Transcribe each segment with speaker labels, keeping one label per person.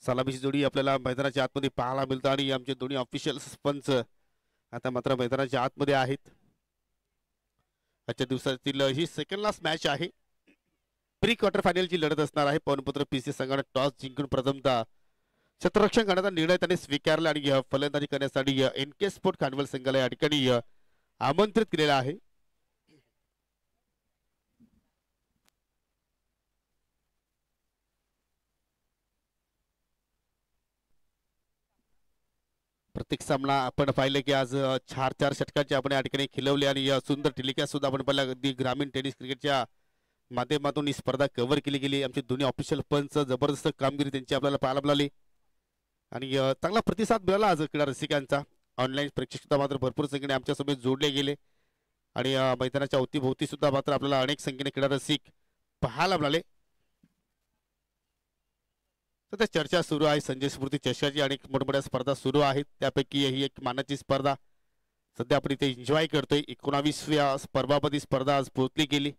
Speaker 1: सलामीची जोडी आपल्याला मैदानाच्या आतमध्ये पाहायला मिळतं आणि आमचे दोन्ही ऑफिशियल पंच आता मात्र मैदानाच्या आतमध्ये आहेत. आजच्या दिवसातील ही सेकंड लास्ट मॅच आहे. प्री क्वार्टर फायनलची लढत असणार आहे. पवनपुत्र पीसी संघाने टॉस जिंकून प्रथमतः क्षेत्ररक्षण करण्याचा निर्णय त्यांनी स्वीकारला आणि फलंदाजी करण्यासाठी एन के स्पोर्ट खानवल संघाला या ठिकाणी आमंत्रित केलेला आहे. प्रत्येक सामना आपण पाहिलं की आज 4 षटकांचे आपण या ठिकाणी खिलवले आणि सुंदर टिलिक्या सुद्धा आपण पाहिला. अगदी ग्रामीण टेनिस क्रिकेटच्या माध्यमातून ही स्पर्धा कव्हर केली गेली. आमचे दोन्ही ऑफिशियल पंच जबरदस्त कामगिरी त्यांची आपल्याला पाहायला मिळाली आणि चांगला प्रतिसाद मिळाला आज क्रीडा रसिकांचा. ऑनलाईन प्रेक्षक सुद्धा मात्र भरपूर संख्येने आमच्यासोबत जोडले गेले आणि मैदानाच्या अवतीभोवती सुद्धा मात्र आपल्याला अनेक संख्येने क्रीडा रसिक पाहायला मिळाले. सध्या चर्चा सुरू आहे संजय स्मृती चषकाची. अनेक मोठमोठ्या स्पर्धा सुरू आहेत, त्यापैकी ही एक मानाची स्पर्धा सध्या आपण इथे एन्जॉय करतोय. 19व्या स्पर्धापदी स्पर्धा आज पोहोचली गेली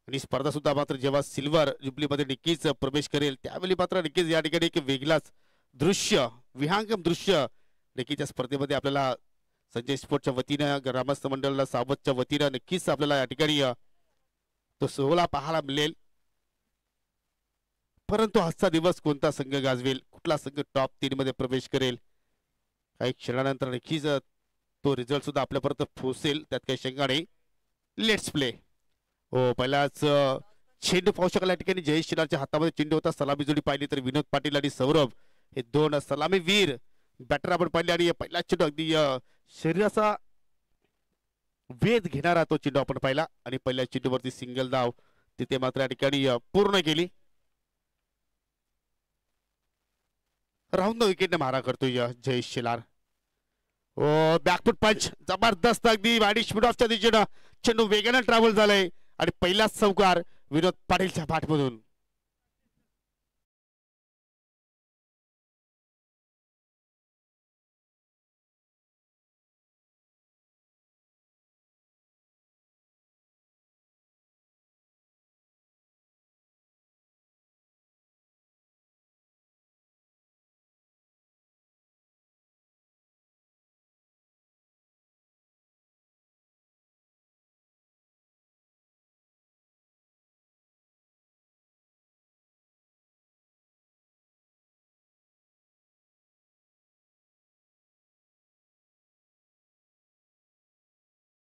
Speaker 1: आणि स्पर्धा सुद्धा मात्र जेव्हा सिल्वर जुबलीमध्ये नक्कीच प्रवेश करेल त्यावेळी मात्र नक्कीच या ठिकाणी एक वेगळाच दृश्य, विहंगम दृश्य नक्कीच या स्पर्धेमध्ये आपल्याला संजय स्पोर्टच्या वतीनं, ग्रामस्थ मंडळ सावधच्या वतीनं नक्कीच आपल्याला या ठिकाणी तो सोहळा पाहायला मिळेल. परंतु आजचा दिवस कोणता संघ गाजवेल, कुठला संघ टॉप 3 मध्ये प्रवेश करेल, काही क्षणानंतर नक्कीच तो रिझल्ट सुद्धा आपल्यापर्यंत पोहोचेल, त्यात काही शंका नाही. Let's play. हो, पहिलाच चेंडू पाहू शकाल या ठिकाणी जयेश शिलारच्या हातामध्ये चेंडू होता. सलामी जोडी पाहिली तर विनोद पाटील आणि सौरभ हे दोन सलामी वीर बॅटर आपण पाहिले आणि पहिला चेंडू अगदी शरीराचा वेध घेणारा तो चेंडू आपण पाहिला आणि पहिल्या चेंडूवरती सिंगल धाव तिथे मात्र या ठिकाणी पूर्ण केली. राऊंड विकेटने मारा करतोय जयेश शिलार. ओ बॅकफुट पंच जबरदस्त अगदी वाडी स्पीड ऑफच्या दिशेनं चेंडू वेगाने ट्रॅव्हल झालाय आणि पहिलाच चौकार विनोद पाटीलच्या पाठमधून.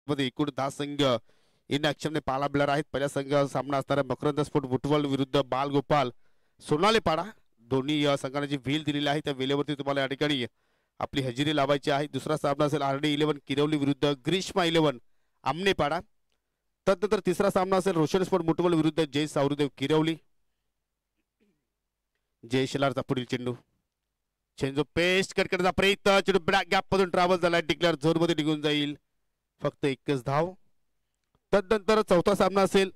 Speaker 1: मध्ये एकूण 10 संघ इन ऍक्शन पाहायला मिळणार आहेत. पहिल्या संघ सामना असणारा मकरंद स्पोर्ट बुटवल विरुद्ध बालगोपाल सोनालेपाडा. दोन्ही संघांना जी व्हील दिलेली आहे त्या व्हीलेवरती तुम्हाला या ठिकाणी आपली हजेरी लावायची आहे. दुसरा सामना असेल RD 11 किरवली विरुद्ध ग्रीष्मा 11 आमनेपाडा. त्यानंतर तिसरा सामना असेल रोशन स्पोर्ट मुटवल विरुद्ध जय सावरुदेव किरवली. जय शिलारचा पुढील चेंडू, चेंडू पेस्ट कट करण्याचा प्रयत्न, चेंडू ब्लॅक गॅप मधून ट्रॅव्हल झाला, डिक्लेअर झोन मध्ये निघून जाईल, फक्त एकच धाव. तदनंतर चौथा सामना असेल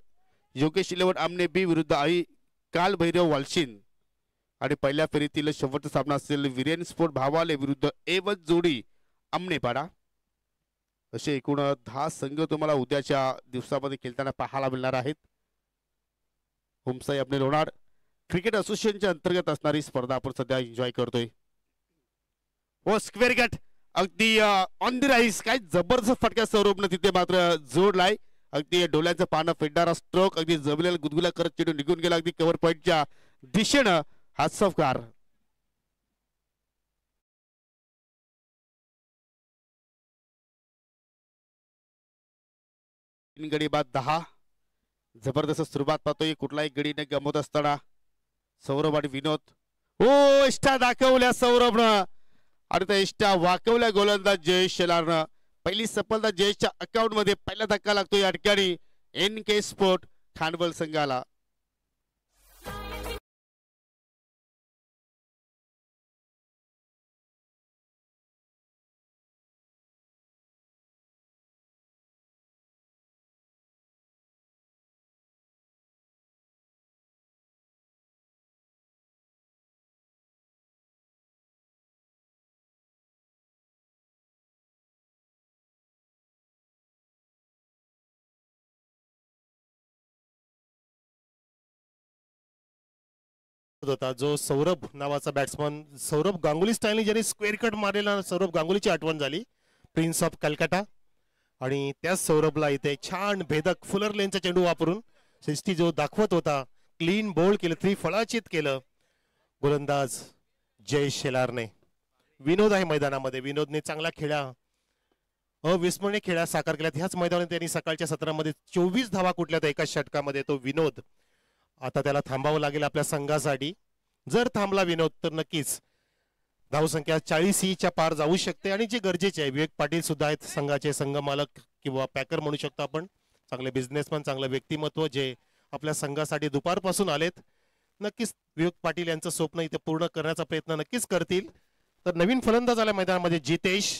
Speaker 1: योगेश 11 आमने बी विरुद्ध आई काल भैरव वालशिन आणि पहिल्या फेरीतील शेवटचा सामना असेल विरेन स्पोर्ट भावाले विरुद्ध A1 जोडी आमनेपाडा. असे एकूण 10 संघ तुम्हाला उद्याच्या दिवसामध्ये खेळताना पाहायला मिळणार आहेत. होमसाई आपले लोणार क्रिकेट असोसिएशनच्या अंतर्गत असणारी स्पर्धा आपण सध्या एन्जॉय करतोय. हो स्क्वेअर गट अगदी ऑन द राईस, काय जबरदस्त फटक्या सौरभनं तिथे मात्र जोडलाय. अगदी डोळ्यांचं पानं फेडणारा स्ट्रोक अगदी जमलेला गुदगुला करत चेंडू निघून गेला अगदी कव्हर पॉईंटच्या दिशेनं. हा सफकार गडी बाद 10. जबरदस्त सुरुवात पाहतोय कुठलाही गडी न गमवत असताना सौरभ आणि विनोद. हो इष्टा दाखवल्या सौरभनं आणि त्या इष्टा वाकवल्या गोलंदाज जयेश शेलारनं. पहिली सफलता जयेशच्या अकाउंट मध्ये पहिला धक्का लागतो या ठिकाणी NK स्पोर्ट खानवल संघाला.
Speaker 2: होता, जो सौरभ नावाचा बॅट्समन, सौरभ गांगुली स्टाईलने ज्याने स्क्वेअर कट मारलेला, सौरभ गांगुलीची आठवण झाली, प्रिन्स ऑफ कलकत्ता. आणि त्याच सौरभला इथे छान भेदक फुलर लेनचा चेंडू वापरून 60 जो दाखवत होता, क्लीन बोल्ड केलं, 3 फळाचित केलं गोलंदाज जय शेलारने. विनोद आहे मैदानामध्ये, विनोदने चांगला खेळा, अविस्मरणीय खेळा साकार केल्यात. ह्याच मैदानात त्यांनी सकाळच्या सत्रामध्ये 24 धावा कुठल्यात एकाच षटकामध्ये. तो विनोद आता त्याला थांबावं लागेल आपल्या संघासाठी. जर थांबला विनोद तर नक्कीच धावसंख्या 40च्या पार जाऊ शकते. आणि जे गरजेचे आहे, विवेक पाटील सुद्धा आहेत संघाचे संघमालक किंवा पॅकर म्हणू शकतो आपण, चांगले बिझनेसमॅन, चांगलं व्यक्तिमत्व, जे आपल्या संघासाठी दुपारपासून आलेत. नक्कीच विवेक पाटील यांचं स्वप्न इथे पूर्ण करण्याचा प्रयत्न नक्कीच करतील. तर नवीन फलंदाज आला मैदानामध्ये जितेश,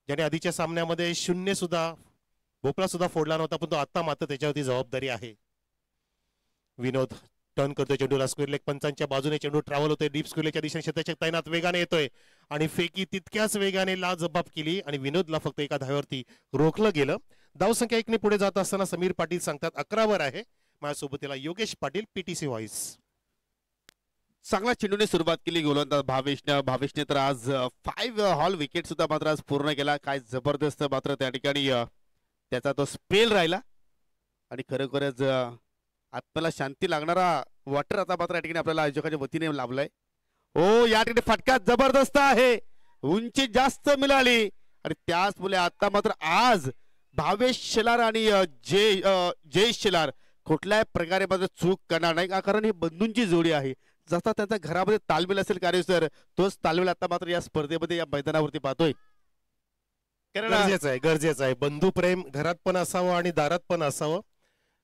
Speaker 2: ज्याने आधीच्या सामन्यामध्ये शून्य सुद्धा, भोपळा सुद्धा फोडला नव्हता, पण तो आता मात्र त्याच्यावरती जबाबदारी आहे. विनोद टर्न करतोय चेंडूला, स्क्वेअर लेग पंचांच्या बाजूने चेंडू ट्रॅव्हल होतोय, डीप स्क्वेअरच्या दिशेने शतक तैनात वेगाने येतोय आणि फेकी तितक्याच वेगाने लाजबाब केली आणि विनोदला फक्त एका धाव्यावरती रोखलं गेलं. धावसंख्या 1ने पुढे जात असताना समीर पाटील सांगतात 11 वर आहे. माझ्यासोबतीला योगेश पाटील, पीटीसी व्हॉइस.
Speaker 1: चांगला चेंडूने सुरुवात केली गोलंदाज भावेशने तर आज 5 हॉल विकेट सुद्धा मात्र आज पूर्ण केला. काय जबरदस्त मात्र त्या ठिकाणी त्याचा तो स्पेल राहिला आणि खरोखरच आत्म्याला शांती लागणारा वॉटर आता मात्र या ठिकाणी आपल्याला आयोजकाच्या वतीने लाभलाय. हो, या ठिकाणी फटका जबरदस्त आहे, उंची जास्त मिळाली आणि त्याच मुले आता मात्र आज भावेश शेलार आणि जय शेलार कुठल्याही प्रकारे मात्र चूक करणार नाही, कारण ही बंधूंची जोडी आहे. जसा त्यांचा घरामध्ये तालमेल असेल कार्यसर, तोच तालमेल आता मात्र या स्पर्धेमध्ये या मैदानावरती पाहतोय.
Speaker 2: गरजेचं आहे बंधू प्रेम घरात पण असावं आणि दारात पण असावं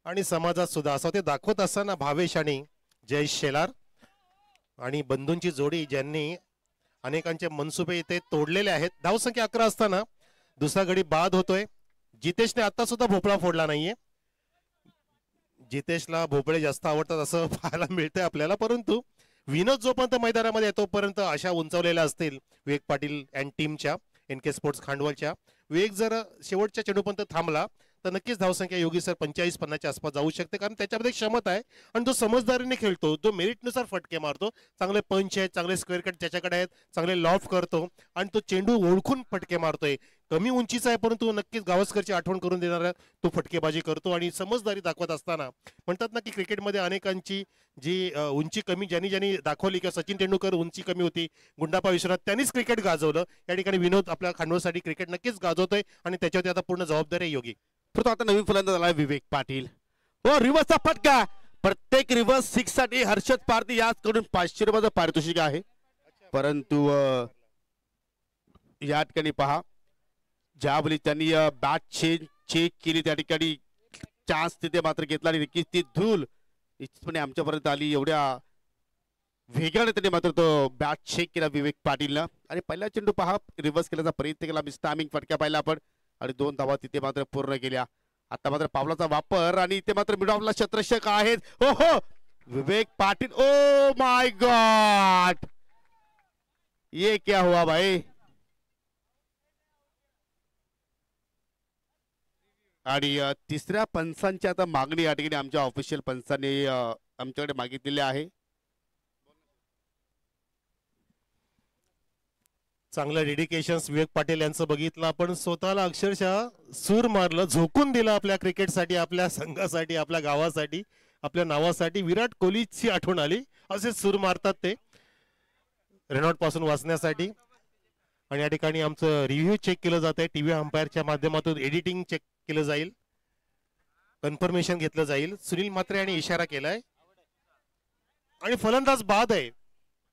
Speaker 2: आणि समाजात सुद्धा असावं. ते दाखवत असताना भावेश आणि जय शेलार आणि बंधूंची जोडी, ज्यांनी अनेकांचे मनसुबे इथे तोडलेले आहेत. धावसंख्या 11 असताना दुसरा गडी बाद होतोय. जितेशने आता सुद्धा भोपळा फोडला नाहीये. जितेशला भोपळे जास्त आवडतात असं पाहायला मिळतंय आपल्याला, परंतु विनोद जोपर्यंत मैदानामध्ये आहे तोपर्यंत आशा उंचावलेल्या असतील विवेक पाटील अँड टीमच्या, NK स्पोर्ट्स खांडवलच्या. विवेक जर शेवटच्या चेंडूपर्यंत थांबला तर नक्कीच धावसंख्या योगी सर 45-50च्या आसपास जाऊ शकते, कारण त्याच्यामध्ये क्षमता आहे आणि तो समजदारीने खेळतो, जो मेरिटनुसार फटके मारतो. चांगले पंच आहेत, चांगले स्क्वेअर कट त्याच्याकडे आहेत, चांगले लॉफ करतो आणि तो चेंडू ओळखून फटके मारतोय. कमी उंचीचा आहे परंतु नक्कीच गावस्करची आठवण करून देणारा तो फटकेबाजी करतो आणि समजदारी दाखवत असताना म्हणतात ना की क्रिकेटमध्ये अनेकांची जी उंची कमी ज्यांनी दाखवली, किंवा सचिन तेंडुलकर उंची कमी होती, गुंडाप्पा विश्वनाथ त्यांनीच क्रिकेट गाजवलं. या ठिकाणी विनोद आपल्या खांडवसाठी क्रिकेट नक्कीच गाजवतोय आणि त्याच्यावरती आता पूर्ण जबाबदारी आहे योगी.
Speaker 1: परंतु आता नवीन फलंदाज आला विवेक पाटील. हो, रिव्हर्सचा फटका, प्रत्येक रिव्हर्स 6 साठी हर्षद पारधी याचकडून 500 रुपयाचं पारितोषिक आहे. परंतु या ठिकाणी पहा, ज्यावेळी त्यांनी बॅट चेक केली त्या ठिकाणी चान्स तिथे मात्र घेतला आणि नक्कीच ती धूल निश्चितपणे आमच्यापर्यंत आली. एवढ्या वेगाने त्यांनी मात्र तो बॅट चेक केला विवेक पाटीलनं आणि पहिला चेंडू पहा रिव्हर्स केल्याचा प्रयत्न केला, मिस्टामिंग फटका पाहिला आपण आणि 2 धावा तिथे मात्र पूर्ण केल्या. आता मात्र पावलाचा वापर आणि इथे मात्र मिड ऑफला शतरक्षक आहेत. हो हो, विवेक पाटील, ओ माय गॉड, ये क्या हुआ भाई. आणि तिसऱ्या पंचांची आता मागणी या ठिकाणी आमच्या ऑफिशियल पंचांनी आमच्याकडे मागितलेली आहे.
Speaker 2: चांगलं डेडिकेशन विवेक पाटील यांचं बघितलं आपण. स्वतःला अक्षरशः सूर मारलं, झोकून दिलं आपल्या क्रिकेटसाठी, आपल्या संघासाठी, आपल्या गावासाठी, आपल्या नावासाठी. विराट कोहलीची आठवण आली, असे सूर मारतात ते रेनॉल्ड पासून वाचण्यासाठी. आणि या ठिकाणी आमचं रिव्ह्यू चेक केलं जात आहे, टीव्ही अंपायरच्या माध्यमातून एडिटिंग चेक केलं जाईल, कन्फर्मेशन घेतलं जाईल. सुनील म्हात्रे यांनी इशारा केलाय आणि फलंदाज बाद आहे.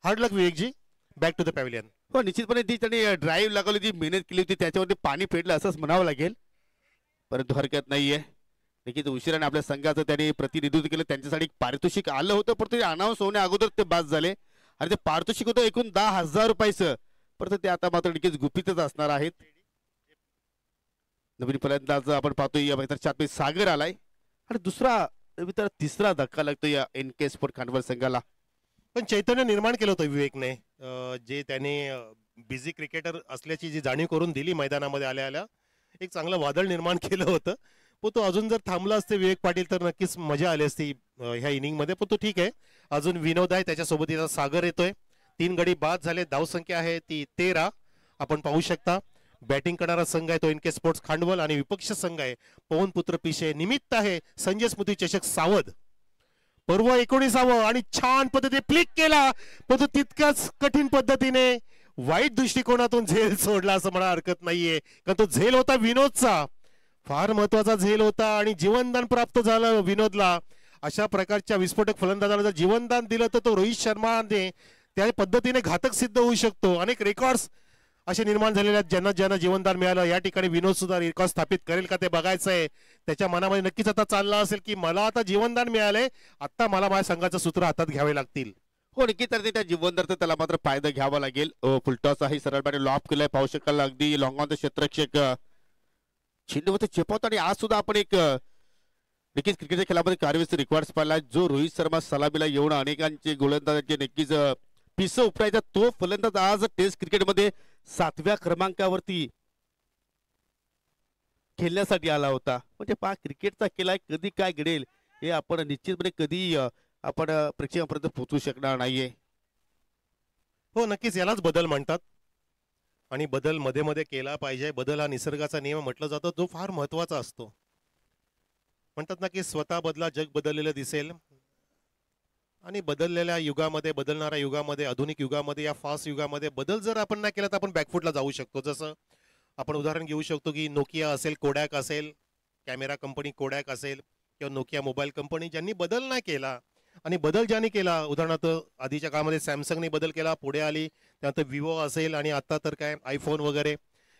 Speaker 2: Hard luck Vivekji, back to the pavilion.
Speaker 1: हो, निश्चितपणे ती त्यांनी ड्राईव्ह लागवली, जी मेहनत केली होती त्याच्यावरती पाणी फेडलं असंच म्हणावं लागेल, परंतु हरकत नाहीये. नक्कीच उशिराने आपल्या संघाचं त्यांनी प्रतिनिधित्व केलं, त्यांच्यासाठी पारितोषिक आलं होतं परंतु अनाऊन्स होण्या अगोदर ते बाद झाले आणि ते पारितोषिक होतं एकूण 10,000 रुपयाचं, परंतु ते आता मात्र नक्कीच गुपितच असणार आहेत. नवीन फलंदाज आपण पाहतोय या मैदानात सागर आलाय आणि तिसरा धक्का लागतो या NK स्पोर्ट खांडवल संघाला.
Speaker 2: पण चैतन्य निर्माण केलं होतं विवेकने, जे त्याने बिझी क्रिकेटर असल्याची जी जाणीव करून दिली मैदानामध्ये आल्या एक चांगलं वादळ निर्माण केलं होतं. पण तो अजून जर थांबला असते विवेक पाटील तर नक्कीच मजा आली असती ह्या इनिंग मध्ये. पण तो ठीक आहे. अजून विनोद आहे, त्याच्यासोबत इथं सागर येतोय. 3 गडी बाद झाले. धावसंख्या आहे ती 13. आपण पाहू शकता बॅटिंग करणारा संघ आहे तो एनके स्पोर्ट्स खांडवल आणि विपक्ष संघ आहे पवनपुत्र पिशे. निमित्त आहे संजय स्मृती चषक सावध पर्व 19वा आणि छान पद्धतीने प्लिक केला, पण तो तितकाच कठीण पद्धतीने वाईट दृष्टिकोनातून झेल सोडला असं म्हणा हरकत नाहीये. कारण तो झेल होता विनोदचा, फार महत्वाचा झेल होता आणि जीवनदान प्राप्त झालं विनोदला. अशा प्रकारच्या विस्फोटक फलंदाजाला जर जीवनदान दिलं तर तो रोहित शर्माने त्या पद्धतीने घातक सिद्ध होऊ शकतो. अनेक रेकॉर्ड्स असे निर्माण झालेले आहेत ज्यांना ज्यांना जीवनदान मिळालं. या ठिकाणी विनोद सुद्धा रेकॉर्ड स्थापित करेल का ते बघायचं आहे. त्याच्या मनामध्ये नक्कीच आता चाललं असेल की मला आता जीवनदान मिळालंय, आता मला माझ्या संघाचं सूत्र हातात घ्यावे लागतील.
Speaker 1: हो नक्की. तर त्या जीवनदान त्याला मात्र फायदा घ्यावा लागेल. फुलटॉस आहे, सरळ बॅट लॉप केलाय, पाहू शकाल अगदी लॉंग ऑन द क्षेत्ररक्षक चेंडूवरती चेपवतो. आणि आज सुद्धा आपण एक नक्कीच क्रिकेटच्या खेळामध्ये कार्यविस्त रेकॉर्ड पाहिला. जो रोहित शर्मा सलामीला येऊन अनेकांचे गोलंदाजांचे नक्कीच पिसं उपटायचा तो फलंदाज आज टेस्ट क्रिकेटमध्ये 7व्या क्रमांकावरती खेळण्यासाठी आला होता. म्हणजे पहा क्रिकेटचा खेळ कधी काय घडेल हे आपण निश्चितपणे कधी आपण प्रेक्षकांपर्यंत पोहोचू शकणार नाहीये.
Speaker 2: हो नक्कीच, यालाच बदल म्हणतात आणि बदल मध्ये मध्ये केला पाहिजे. बदल हा निसर्गाचा नियम म्हटलं जातं, जो फार महत्वाचा असतो. म्हणतात ना की स्वतः बदला जग बदललेलं दिसेल. आणि बदललेल्या युगामध्ये, बदलणाऱ्या युगामध्ये, आधुनिक युगामध्ये, या फास्ट युगामध्ये बदल जर आपण नाही केला तर आपण बॅकफुटला जाऊ शकतो. जसं आपण उदाहरण घेऊ शकतो की नोकिया असेल, कोडॅक असेल, कॅमेरा कंपनी कोडॅक असेल किंवा नोकिया मोबाईल कंपनी, ज्यांनी बदल नाही केला आणि बदल ज्यांनी केला, उदाहरणार्थ आधीच्या काळामध्ये सॅमसंगने बदल केला, पुढे आली, त्यानंतर विवो असेल आणि आता तर काय आयफोन वगैरे,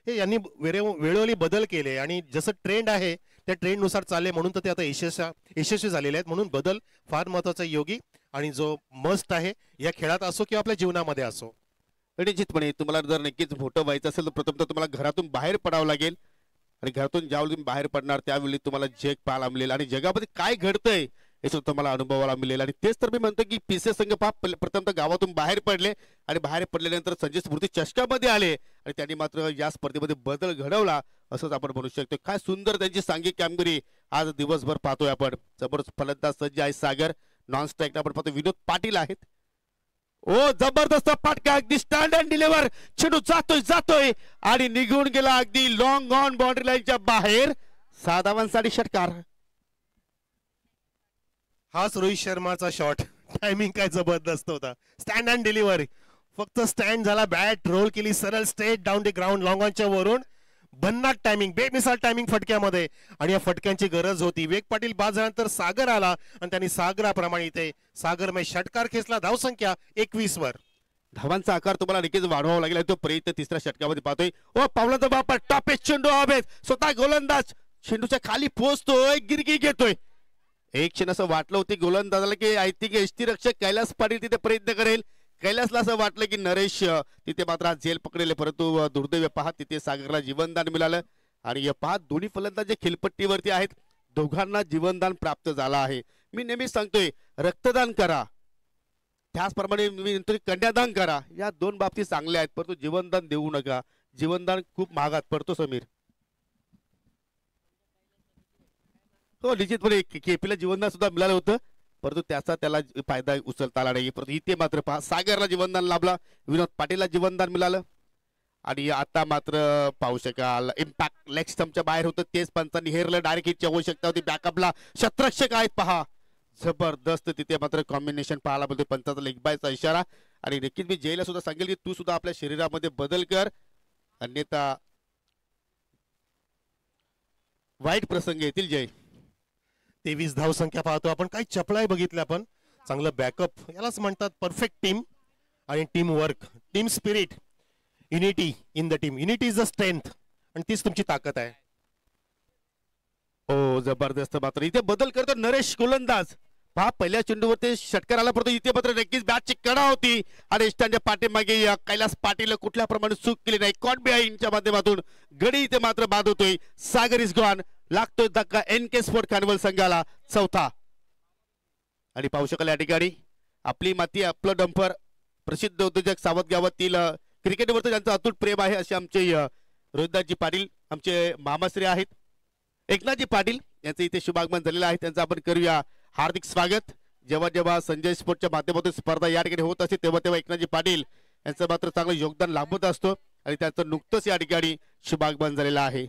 Speaker 2: हे यांनी वेळोवेळी बदल केले आणि जसं ट्रेंड आहे त्या ट्रेंडनुसार चालले, म्हणून तर ते आता यशस्वी झालेले आहेत. म्हणून बदल फार महत्वाचा योगी आणि जो मस्ट आहे या खेळात असो किंवा आपल्या जीवनामध्ये असो.
Speaker 1: निश्चितपणे तुम्हाला जर नक्कीच मोठं व्हायचं असेल तर प्रथम तर तुम्हाला घरातून बाहेर पडावं लागेल. आणि घरातून ज्यावेळी तुम्ही बाहेर पडणार त्यावेळी तुम्हाला जग पाहायला मिळेल आणि जगामध्ये काय घडतंय हे सुद्धा तुम्हाला अनुभवायला मिळेल. आणि तेच तर मी म्हणतो की पीसे संघ प्रथम तर गावातून बाहेर पडले आणि बाहेर पडल्यानंतर संजय स्मृती चषकामध्ये आले आणि त्यांनी मात्र या स्पर्धेमध्ये बदल घडवला असंच आपण म्हणू शकतो. काय सुंदर त्यांची सांघिक कामगिरी आज दिवसभर पाहतोय आपण. जबरदस्त फलंदाज सज्ज आहे सागर. नॉन स्ट्राईक आपण पाहतो विनोद पाटील आहेत. ओ जबरदस्त फटका, अगदी स्टँड अँड डिलिव्हर, चेंडू जातोय आणि निघून गेला अगदी लॉंग ऑन बाउंड्री लाईनच्या बाहेर. 6 धावांसाठी षटकार.
Speaker 2: हाच रोहित शर्माचा शॉट. टायमिंग काय जबरदस्त होता. स्टँड अँड डिलिव्हरी, फक्त स्टँड झाला, बॅट रोल केली सरळ स्ट्रेट डाऊन द ग्राउंड लॉंगॉनच्या वरून. भन्नाट टायमिंग, बेमिसाल टायमिंग फटक्यामध्ये, आणि या फटक्यांची गरज होती. विवेक पाटील बाद झाल्यानंतर सागर आला आणि त्यांनी सागराप्रमाणे इथे सागरमय षटकार खेचला. धावसंख्या 21 वर.
Speaker 1: धावांचा आकार तुम्हाला नक्कीच वाढवावा लागेल. तो प्रयत्न तिसऱ्या षटकामध्ये पाहतोय. ओ पावलाचा बापर, टॉपेज चेंडू हवेत, स्वतः गोलंदाज चेंडूच्या खाली पोहोचतोय, गिरगी घेतोय. एक क्षण असं वाटलं होतं गोलंदाजाला की आय थिंक यष्टीरक्षक कैलास पाटील तिथे प्रयत्न करेल. कैलासला असं वाटलं की नरेश तिथे मात्र झेल पकडेल, परंतु दुर्दैव पहा तिथे सागरला जीवनदान मिळालं. आणि पहा दोन्ही फलंदाज जे खेळपट्टीवरती आहेत दोघांना जीवनदान प्राप्त झालं आहे. मी नेहमी सांगतोय रक्तदान करा, त्याचप्रमाणे मी म्हणतोय कन्यादान करा. या दोन बाबती चांगल्या आहेत, परंतु जीवनदान देऊ नका. जीवनदान खूप महागात पडतो समीर. हो निश्चितपणे केपीला जीवनदान सुद्धा मिळालं होतं, परंतु त्याचा त्याला फायदा उचलता आला नाही. परंतु इथे मात्र पहा सागरला जीवनदान लाभला, विनोद पाटीलला जीवनदान मिळालं. आणि आता मात्र पाहू शकाल इम्पॅक्ट लेग स्टंपच्या बाहेर होतं, तेच पंचांनी हेरलं. डायरेक्ट हिटची आवश्यकता होती. बॅकअपला शतरक्षक आहेत पहा, जबरदस्त तिथे मात्र कॉम्बिनेशन पाहायला मिळते. पंचाचा लेग बायचा इशारा. आणि नक्कीच मी जयला सुद्धा सांगेल की तू सुद्धा आपल्या शरीरामध्ये बदल कर, अन्यथा वाईट प्रसंग येतील. जय
Speaker 2: 23 धावसंख्या पाहतो आपण. काय चपळाई बघितलं आपण. चांगलं बॅकअप, यालाच म्हणतात परफेक्ट टीम आणि team work, team spirit, unity in the team. Unity is the strength आणि तीच तुमची ताकद आहे.
Speaker 1: हो जबरदस्त. मात्र इथे बदल करतो नरेश गोलंदाज पहा. पहिल्या चेंडूवर ते षटकार आला, परंतु इथे मात्र नक्कीच बॅटची कडा होती आणि स्टँडच्या पाठीमागे कैलास पाटील कुठल्या प्रमाणे चूक केली नाही. कॉट बिहाइंडच्या माध्यमातून गडी इथे मात्र बाद होतोय. सागर इज गॉन. लागतोय धक्का एनके स्पोर्ट खानवल संघाला, चौथा. आणि पाहू शकाल या ठिकाणी आपली माती आपलं डंपर, प्रसिद्ध उद्योजक सावध गावातील क्रिकेटवरती ज्यांचं अतूट प्रेम आहे असे आमचे रोहितदासजी पाटील आमचे मामाश्री आहेत. एकनाथजी पाटील यांचं इथे शुभागमन झालेलं आहे, त्यांचं आपण करूया हार्दिक स्वागत. जेव्हा जेव्हा संजय स्पोर्टच्या माध्यमातून स्पर्धा या ठिकाणी होत असते तेव्हा तेव्हा एकनाथजी पाटील यांचं मात्र चांगलं योगदान लाभत असतो आणि त्यांचं नुकतंच या ठिकाणी शुभागमन झालेलं आहे.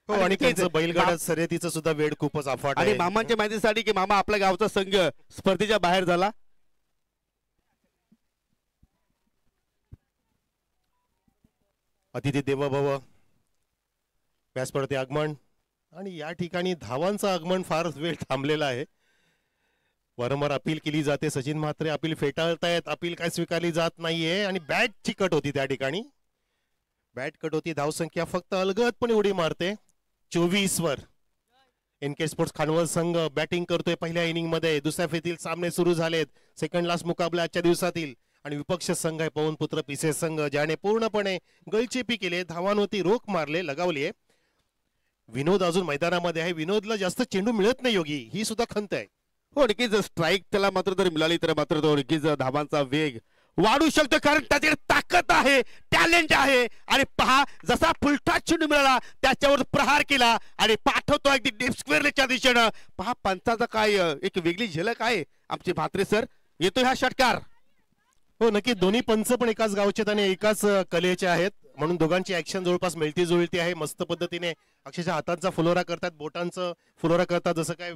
Speaker 2: हो, आणि त्यांचं बैलगाडा शर्यतीचं सुद्धा वेळ खूपच अफाट
Speaker 1: आणि
Speaker 2: आहे.
Speaker 1: मामांच्या माहितीसाठी की मामा आपल्या गावचा संघ स्पर्धेच्या बाहेर झाला.
Speaker 2: अतिथी देवो भव, व्यासपीठावरती आगमन आणि या ठिकाणी धावांचं आगमन फार वेळ थांबलेलं आहे. वारंवार अपील केली जाते, सचिन म्हात्रे अपील फेटाळतायत, अपील काय स्वीकारली जात नाहीये आणि बॅटची कट होती त्या ठिकाणी. बॅट कट होती, धावसंख्या फक्त अलगदपणे उडी मारते 24 वर. एनके स्पोर्ट्स खानवल संघ बॅटिंग करतोय पहिल्या इनिंग मध्ये. दुसऱ्या फेरीतील सामने सुरू झालेत, सेकंड लास्ट मुकाबला आजच्या दिवसातील. आणि विपक्ष संघ आहे पवनपुत्र पिसे संघ, ज्याने पूर्णपणे गळचेपी केले, धावांवरती रोख मारले, लगावलीये. विनोद अजून मैदानामध्ये आहे, विनोदला जास्त चेंडू मिळत नाही योगी, ही सुद्धा खंत आहे.
Speaker 1: हो, नक्कीच स्ट्राईक त्याला मात्र जर मिळाली तर मात्र तो नक्कीच धावांचा वेग वाढू शकतो, कारण त्याच्याकडे ताकद आहे, टॅलेंट आहे. आणि पहा, जसा फुलटा चेंडू मिळाला त्याच्यावर प्रहार केला आणि पाठवतो अगदी डीप स्क्वेअरच्या दिशेनं. पहा, पंचाचा काय एक वेगळी झलक आहे आमचे म्हात्रे सर. येतो हा षटकार.
Speaker 2: हो, नक्की दोन्ही पंच पण एकाच गावचे आणि एकाच कलेचे आहेत, म्हणून दोघांची ऍक्शन जवळपास मिळती जुळती आहे. मस्त पद्धतीने अक्षरशः हातांचा फुलोरा करतात, बोटांचं फुलोरा करतात, जसं काय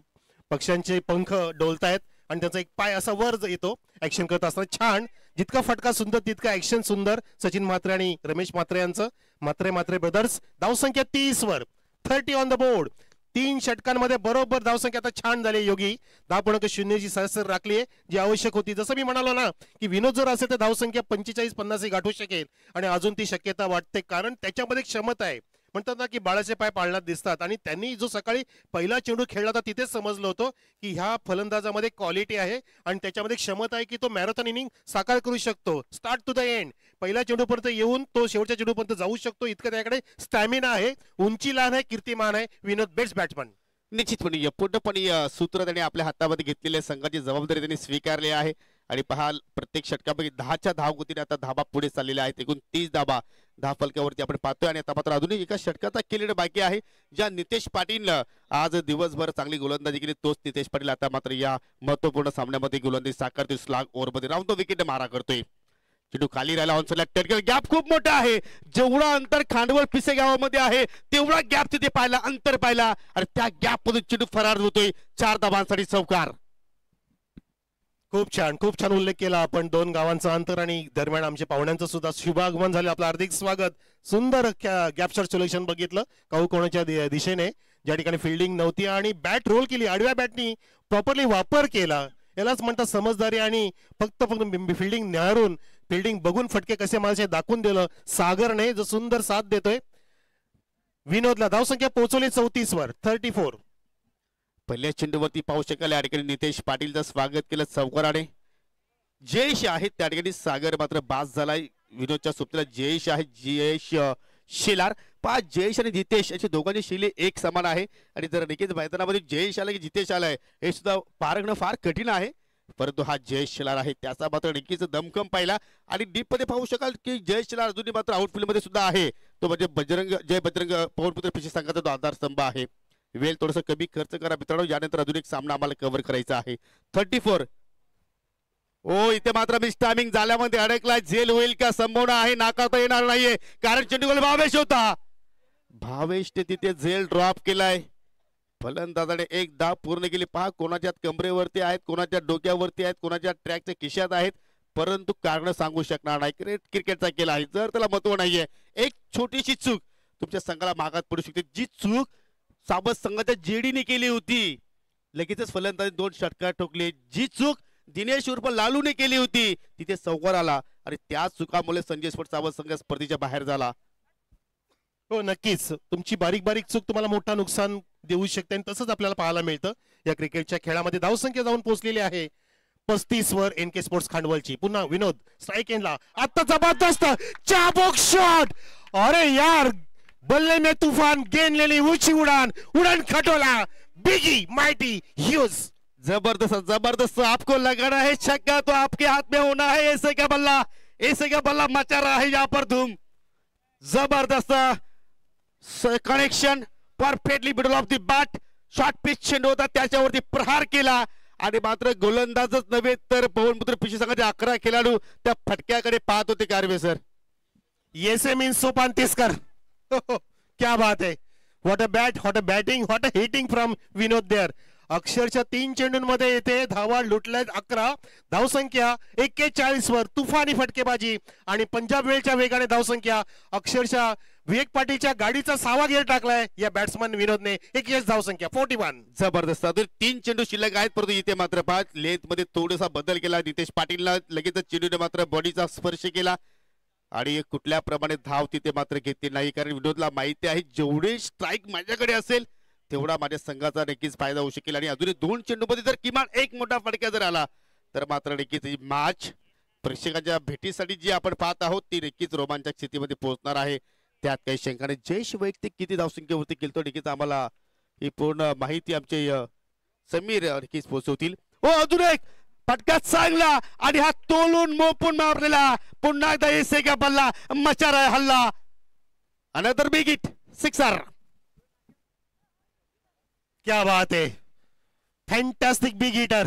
Speaker 2: पक्ष्यांचे पंख डोलतायत आणि त्याचा एक पाय असा वर येतो ऍक्शन करत असताना. छान, जितका फटका सुंदर तितका ऍक्शन सुंदर. सचिन म्हात्रे आणि रमेश म्हात्रे यांचं, म्हात्रे ब्रदर्स. धावसंख्या 30 वर, 30 ऑन द बोर्ड. 3 षटकांमध्ये बरोबर धावसंख्या आता छान झाली योगी. 10.0 सरासरी राखली आहे, जी आवश्यक होती. जसं मी म्हणालो ना की विनोद जर असेल तर धावसंख्या 45-50 गाठू शकेल आणि अजून ती शक्यता वाटते, कारण त्याच्यामध्ये क्षमता आहे. म्हणतात ना की बाळाचे पाय पाळण्यात दिसतात, आणि त्यांनी जो सकाळी पहिला चेंडू खेळला होता तिथेच समजलं होतं की ह्या फलंदाजामध्ये क्वालिटी आहे आणि त्याच्यामध्ये क्षमता आहे की तो मॅरेथॉन इनिंग साकार करू शकतो. स्टार्ट टू द एंड, पहिल्या चेंडूपर्यंत येऊन तो शेवटच्या चेंडूपर्यंत जाऊ शकतो, इतकं त्याकडे स्टॅमिना आहे. उंची लहान आहे, कीर्तिमान आहे. विनोद बेस्ट बॅट्समन.
Speaker 1: निश्चितपणे पूर्णपणे सूत्र त्यांनी आपल्या हातामध्ये घेतलेल्या संघाची जबाबदारी त्यांनी स्वीकारली आहे. आणि पहा, प्रत्येक षटकापैकी 10च्या धावगतीने आता धाबा पुढे चाललेल्या आहेत. एकूण 30 धाबा धाव फलकावरती आपण पाहतोय. आणि आता मात्र अजूनही एका षटकाचा केलेलं बाकी आहे. ज्या नितेश पाटील आज दिवसभर चांगली गोलंदाजी केली, तोच नितेश पाटील आता मात्र या महत्वपूर्ण सामन्यामध्ये गोलंदाजी साकारतोय. स्लॉग ओव्हरमध्ये राहून तो विकेट मारा करतोय. चेंडू खाली राहिला, ऑनसाइडला टर्कल. गॅप खूप मोठा आहे, जेवढा अंतर खांडवळ पिसे गावामध्ये आहे तेवढा गॅप तिथे पाहिला, अंतर पाहिला आणि त्या गॅप मधून चेंडू फरार होतोय. 4 धावांसाठी चौकार.
Speaker 2: खूप छान उल्लेख केला आपण. 2 गावांचं अंतर आणि दरम्यान आमच्या पाहुण्यांचं सुद्धा शुभागमन झालं. आपलं हार्दिक स्वागत. सुंदर गॅप शॉट सोल्युशन बघितलं काऊ कोणाच्या दिशेने, ज्या ठिकाणी फिल्डिंग नव्हती आणि बॅट रोल केली, आडव्या बॅटनी प्रॉपरली वापर केला. यालाच म्हणतात समजदारी. आणि फक्त फिल्डिंग न्यारून, फिल्डिंग बघून फटके कसे मारायचे दाखवून दिलं सागरने, जो सुंदर साथ देतोय. विनोदला धावसंख्या पोहोचवली 34 वर, 34.
Speaker 1: पहिल्या चेंडूवरती पाहू शकाल या ठिकाणी नितेश पाटीलचं स्वागत केलं चौकाराने. जयेश आहे त्या ठिकाणी, सागर मात्र बास झालाय. विनोदच्या सोबतीला जयेश आहे, जयेश शेलार. 5 जयेश आणि जितेश याची दोघांची शैली एक समान आहे. आणि जर नक्कीच मैदानामध्ये जयेश आलाय की जितेश आलाय हे सुद्धा पारखणं फार कठीण आहे, परंतु हा जयेश शेलार आहे त्याचा मात्र नक्कीच दमखम पाहिला. आणि डीप मध्ये पाहू शकाल की जयेश शेलार अजूनही मात्र आउटफील्ड मध्ये सुद्धा आहे. तो म्हणजे बजरंग पवनपुत्र पिछे संघाचा तो आधारस्तंभ आहे. वेळ थोडस कमी खर्च करा मित्रांनो, यानंतर अजून एक सामना आम्हाला कव्हर करायचा आहे. 34. ओ, इथे मात्र मिस टायमिंग झाल्यामध्ये अडकलाय. झेल होईल का संभावना आहे, नाकारता येणार नाहीये, कारण चेंडूला भावेश होता. भावेशने तिथे झेल ड्रॉप केलाय. फलंदाजाने एक धाव पूर्ण केली. पहा, कोणाच्या कमरेवरती आहेत, कोणाच्या डोक्यावरती आहेत, कोणाच्या ट्रॅकच्या खिशात आहेत, परंतु कारण सांगू शकणार नाही. क्रिकेटचा खेळ आहे, जर त्याला महत्व नाहीये. एक छोटीशी चूक तुमच्या संघाला मागात पडू शकते. जी चूक साबत संघाच्या जेडीने केली होती, लगेचच फलंदाजी 2 षटकार ठोकले. जी चूक दिनेश उर्फ लालूने केली होती तिथे चौकार आला आणि त्या चुकामुळे संजय स्पोर्ट्स साबत संघ स्पर्धेच्या बाहेर झाला.
Speaker 2: हो, नक्कीच तुमची बारीक चूक तुम्हाला मोठा नुकसान देऊ शकते आणि तसंच आपल्याला पाहायला मिळतं या क्रिकेटच्या खेळामध्ये. धावसंख्या जाऊन पोहोचलेली आहे 35 वर एनके स्पोर्ट्स खांडवलची. पुन्हा विनोद स्ट्राइक एंडला. आता जबरदस्त चाबुक शॉट. अरे यार, बल्ले में तूफान, गेंद लेनी ऊंची उड़ान खटोला. बिगी माइटी ह्यूज.
Speaker 1: जबरदस्त आपको लगाना है छक्का तो आपके हाथ में होना है. ऐसे का बल्ला मचा रहा है यहाँ पर धूम. जबरदस्त connection, perfectly middle of the bat short pitch चेंडू होता त्याच्यावरती प्रहार केला आणि मात्र गोलंदाजच नव्हे तर पवनपुत्र पिशवी संघाचे 11 खेळाडू त्या फटक्याकडे पाहत होते कारवे सर.
Speaker 2: येसे मीन्स सोपान तिस्कर. क्या बात है. What a bat, what a batting, what a hitting from Vinod there. अक्षरशः 3 चेंडूंमध्ये येथे धावा लुटल्यात 11. धावसंख्या 41 वर तुफानी फटकेबाजी आणि पंजाब वेळच्या वेगाने धावसंख्या. अक्षरशः विवेक पाटीलच्या गाडीचा 6वा गिअर टाकलाय या बॅट्समन विनोदने. 21 धावसंख्या 41.
Speaker 1: जबरदस्त. अजून 3 चेंडू शिल्लक आहेत परंतु इथे मात्र 5 लेंथ मध्ये थोडासा बदल केला. नितेश पाटीलला लगेच चेंडूने मात्र बॉडीचा स्पर्श केला आणि कुठल्या प्रमाणे धाव तिथे मात्र घेतली नाही कारण विनोदला माहिती आहे जेवढे स्ट्राईक माझ्याकडे असेल तेवढा माझ्या संघाचा नक्कीच फायदा होऊ शकेल आणि अजूनही 2 चेंडूमध्ये जर किमान एक मोठा फटका जर आला तर मात्र नक्कीच ही मॅच प्रेक्षकांच्या भेटीसाठी जी आपण पाहत आहोत ती नक्कीच रोमांचक स्थितीमध्ये पोहोचणार आहे. त्यात काही शंका नाही. जयेश वैयक्तिक किती धावसंख्येवरती केलतो नक्कीच आम्हाला ही पूर्ण माहिती आमचे समीर नक्कीच पोहोचवतील. हो अजून एक फटका चांगला आणि हा तोलून मोपून मारलेला पुन्हा एकदा एसे का बल्ला मचार आहे हल्ला. Another big hit sixer.
Speaker 2: क्या बात है. Fantastic big hitter.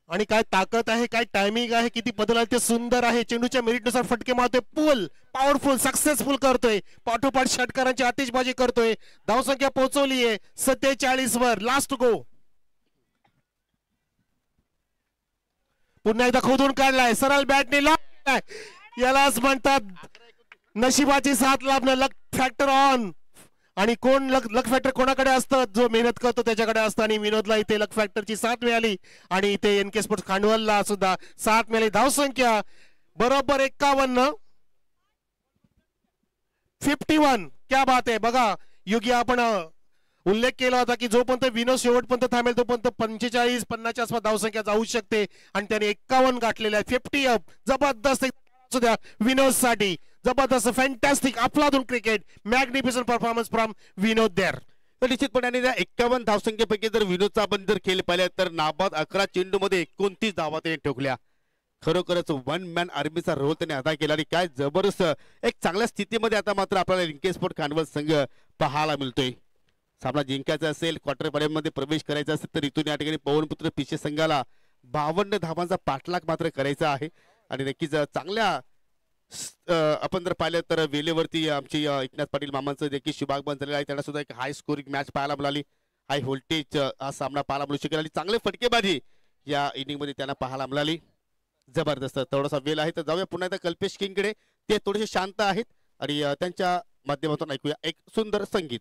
Speaker 2: आणि काय ताकद आहे, काय टायमिंग आहे, किती बदल आहे ते सुंदर आहे. चेंडूच्या मेरिटनुसार फटके मारतोय. पुल पॉवरफुल सक्सेसफुल करतोय. पाठोपाठ षटकारांची आतिषबाजी करतोय. धावसंख्या पोहोचवली आहे 47 वर. लास्ट गो. पुन्हा एकदा खोदून काढलाय सरळ बॅटने. यालाच म्हणतात नशिबाची साथ लाभणं. लक फॅक्टर ऑन. आणि कोण लक फॅक्टर कोणाकडे असतं जो मेहनत करतो त्याच्याकडे असतं आणि विनोदला इथे लक फॅक्टरची साथ मिळाली आणि इथे एनके स्पोर्ट्स खांडवलला सुद्धा साथ मिळाली. धावसंख्या बरोबर 51. 51. क्या बात आहे. बघा योगी आपण उल्लेख केला होता की जोपर्यंत विनोद शेवटपर्यंत थांबेल तोपर्यंत 45-50 आसपास धावसंख्या जाऊ शकते आणि त्याने 51 गाठलेल्या आहे. 50 अप. जबरदस्त द्या विनोद साठी. जबरदस्त फॅन्टॅस्टिक अफलातून cricket. Magnificent performance from Vinod there.
Speaker 1: तर निश्चितपणे 51 धावसंख्येपैकी जर विनोदचा आपण जर खेळ पाहिला तर नाबाद 11 चेंडूमध्ये 29 धावा त्याने ठोकल्या. खरोखरच वन मॅन आर्मीचा रोल त्याने अदा केला आणि काय जबरदस्त एक चांगल्या स्थितीमध्ये आता मात्र आपल्याला एनके स्पोर्ट्स खांडवल संघ पाहायला मिळतोय. सामना जिंकायचा असेल क्वार्टर फायनलमध्ये प्रवेश करायचा असेल तर इथून या ठिकाणी पवनपुत्र पिशे संघाला 52 धावांचा पाठलाग मात्र करायचा आहे आणि नक्कीच चांगल्या आपण जर पाहिलं तर वेलेवरती आमची एकनाथ पाटील मामांचं देखील शुभागमन झालेलं आहे. त्यांना सुद्धा एक हाय स्कोरिंग मॅच पाहायला मिळाली. हाय व्होल्टेज हा सामना पाहायला मिळू शकेल आणि चांगले फटकेबाजी या इनिंग मध्ये त्यांना पाहायला मिळाली. जबरदस्त थोडासा वेळ आहे तर जाऊया पुन्हा एकदा कल्पेश किंगकडे. ते थोडेसे शांत आहेत आणि त्यांच्या माध्यमातून ऐकूया एक सुंदर संगीत.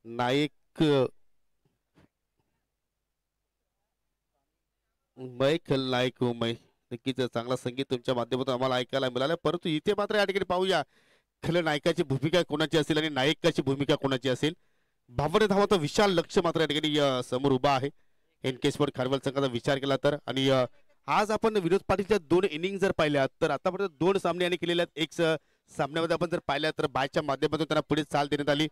Speaker 1: नायक मै खलनायक मै नक्कीच चांगला संगीत तुमच्या माध्यमातून आम्हाला ऐकायला मिळालं. परंतु इथे मात्र या ठिकाणी पाहूया खलनायकाची भूमिका कोणाची असेल आणि नायकाची भूमिका कोणाची असेल. 52 धावांचा विशाल लक्ष मात्र या ठिकाणी समोर उभा आहे एनके स्पोर्ट्स खारवल संघाचा विचार केला तर. आणि आज आपण विनोद पाटीलच्या 2 इनिंग जर पाहिल्या तर आतापर्यंत 2 सामने यांनी केलेले आहेत. एक सामन्यामध्ये आपण जर पाहिल्या तर बायच्या माध्यमातून त्यांना पुढे चाल देण्यात आली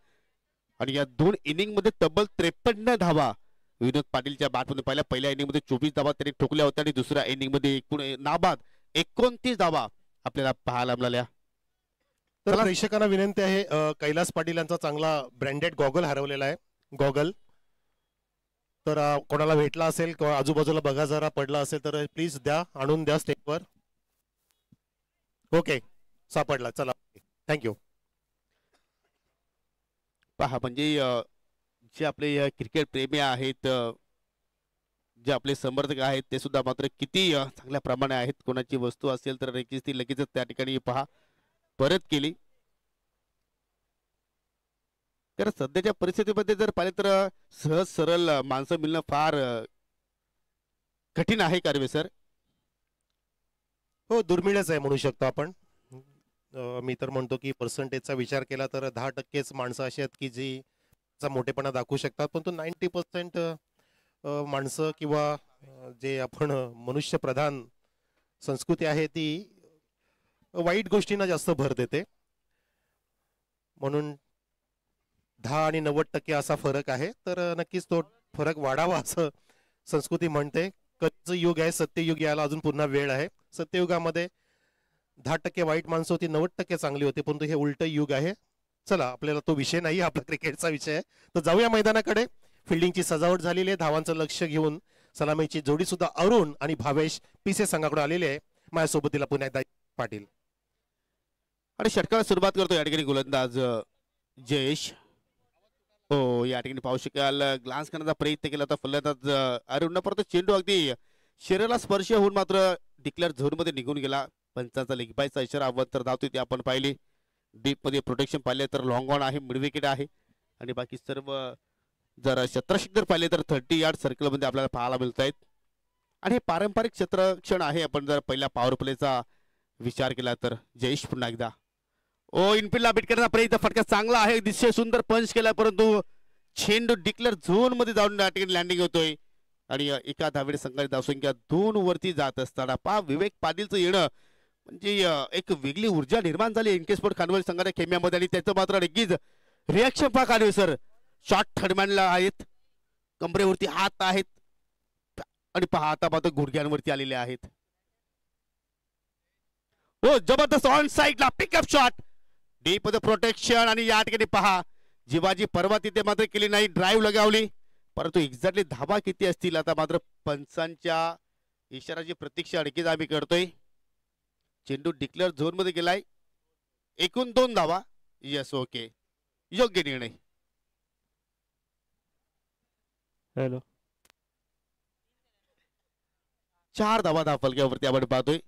Speaker 1: आणि या 2 इनिंग मध्ये तब्बल 53 धावा विनोद पाटीलच्या बॅटमधून पाहिल्या. पहिल्या इनिंग मध्ये 24 धावा त्यांनी ठोकल्या होत्या आणि दुसऱ्या इनिंग मध्ये एकूण नाबाद 29 धावा आपल्याला पाहायला मिळाल्या.
Speaker 2: तर प्रेक्षकांना विनंती आहे कैलास पाटील यांचा चांगला ब्रँडेड गॉगल हरवलेला आहे. गॉगल तर कोणाला भेटला असेल किंवा आजूबाजूला बघा जरा पडला असेल तर प्लीज द्या, आणून द्या स्टेजवर. ओके, सापडला. चला, थँक्यू.
Speaker 1: पहा म्हणजे जे आपले क्रिकेट प्रेमी आहेत, जे आपले समर्थक आहेत ते सुद्धा मात्र किती चांगल्या प्रमाणे आहेत. कोणाची वस्तू असेल तर नक्कीच ती लगेचच त्या ठिकाणी पहा परत केली. कारण सध्याच्या परिस्थितीमध्ये जर पाहिले तर सहज सरळ माणसं मिळणं फार कठीण आहे कारवे सर.
Speaker 2: हो, दुर्मिळच आहे म्हणू शकतो आपण. मी तर म्हणतो की पर्सेंटेजचा विचार केला तर 10%च माणसं अशी आहेत की जी मोठेपणा दाखवू शकतात, पण तो 90% माणसं किंवा जे आपण मनुष्य प्रधान संस्कृती आहे ती वाईट गोष्टींना जास्त भर देते. म्हणून 10 आणि 90% असा फरक आहे. तर नक्कीच तो फरक वाढावा असं संस्कृती म्हणते. कधीचं युग आहे, सत्ययुग यायला अजून पुन्हा वेळ आहे. सत्ययुगामध्ये 10% वाईट माणसं होती, 90% चांगली होती, परंतु हे उलट युग आहे. चला, आपल्याला तो विषय नाही, आपला क्रिकेटचा विषय आहे. तर जाऊया मैदानाकडे. फिल्डिंगची सजावट झालेली आहे. धावांचं लक्ष घेऊन सलामीची जोडी सुद्धा अरुण आणि भावेश पीसे संघाकडून आलेले आहे. माझ्यासोबतीला पुन्हा एकदा पाटील.
Speaker 1: आणि षटकाला सुरुवात करतो या ठिकाणी गोलंदाज जयेश. हो, या ठिकाणी पाहू शकाल ग्लान्स करण्याचा प्रयत्न केला होता फलंदाज अरुण, परंतु चेंडू अगदी शरीराला स्पर्श होऊन मात्र डिक्लेअर झोन मध्ये निघून गेला. पंचांचा लेग बायचा इशारा अवंतर धावतोय ते आपण पाहिले. डीप मध्ये प्रोटेक्शन पाहिले तर लॉंग ऑन आहे, मिड विकेट आहे आणि बाकी सर्व जर क्षेत्ररक्षक जर पाहिले तर 30 यार्ड सर्कल मध्ये आपल्याला पाहायला मिळत आहेत. आणि हे पारंपरिक क्षेत्ररक्षण आहे. आपण जर पहिल्या पॉवर प्लेचा विचार केला तर जयेश पुन्हा एकदा ओ इनफिल्डला बीट करण्याचा प्रयत्न, फटका चांगला आहे, दिसतोय सुंदर पंच केला, परंतु चेंडू डिक्लेअर झोन मध्ये जाऊन या ठिकाणी लँडिंग होतोय आणि एका धावेने संघाची धावसंख्या 2 वरती जात असताना पहा विवेक पाटीलचं येणं म्हणजे एक वेगळी ऊर्जा निर्माण झाली इनके स्पोर्ट खानवल संघाच्या खेम्यामध्ये. आणि त्याचं मात्र नक्कीच रिॲक्शन पहा काढवे सर. शॉट थर्डमॅनला आहेत, कमरेवरती हात आहेत आणि पहा आता मात्र गुडघ्यांवरती आलेले आहेत. हो, जबरदस्त ऑन साईडला पिकअप शॉट, डीप मध्ये प्रोटेक्शन आणि या ठिकाणी पहा जीवाजी परवा तिथे मात्र केली नाही, ड्राईव्ह लगावली, परंतु एक्झॅक्टली धावा किती असतील आता मात्र पंचांच्या इशाराची प्रतीक्षा आणखीच आम्ही करतोय. चेंडू डिक्लेअर झोन मध्ये गेलाय, एकूण 2 धावा. यस, ओके, योग्य निर्णय.
Speaker 3: हॅलो,
Speaker 1: 4 धावा धावफलक्यावरती आपण पाहतोय.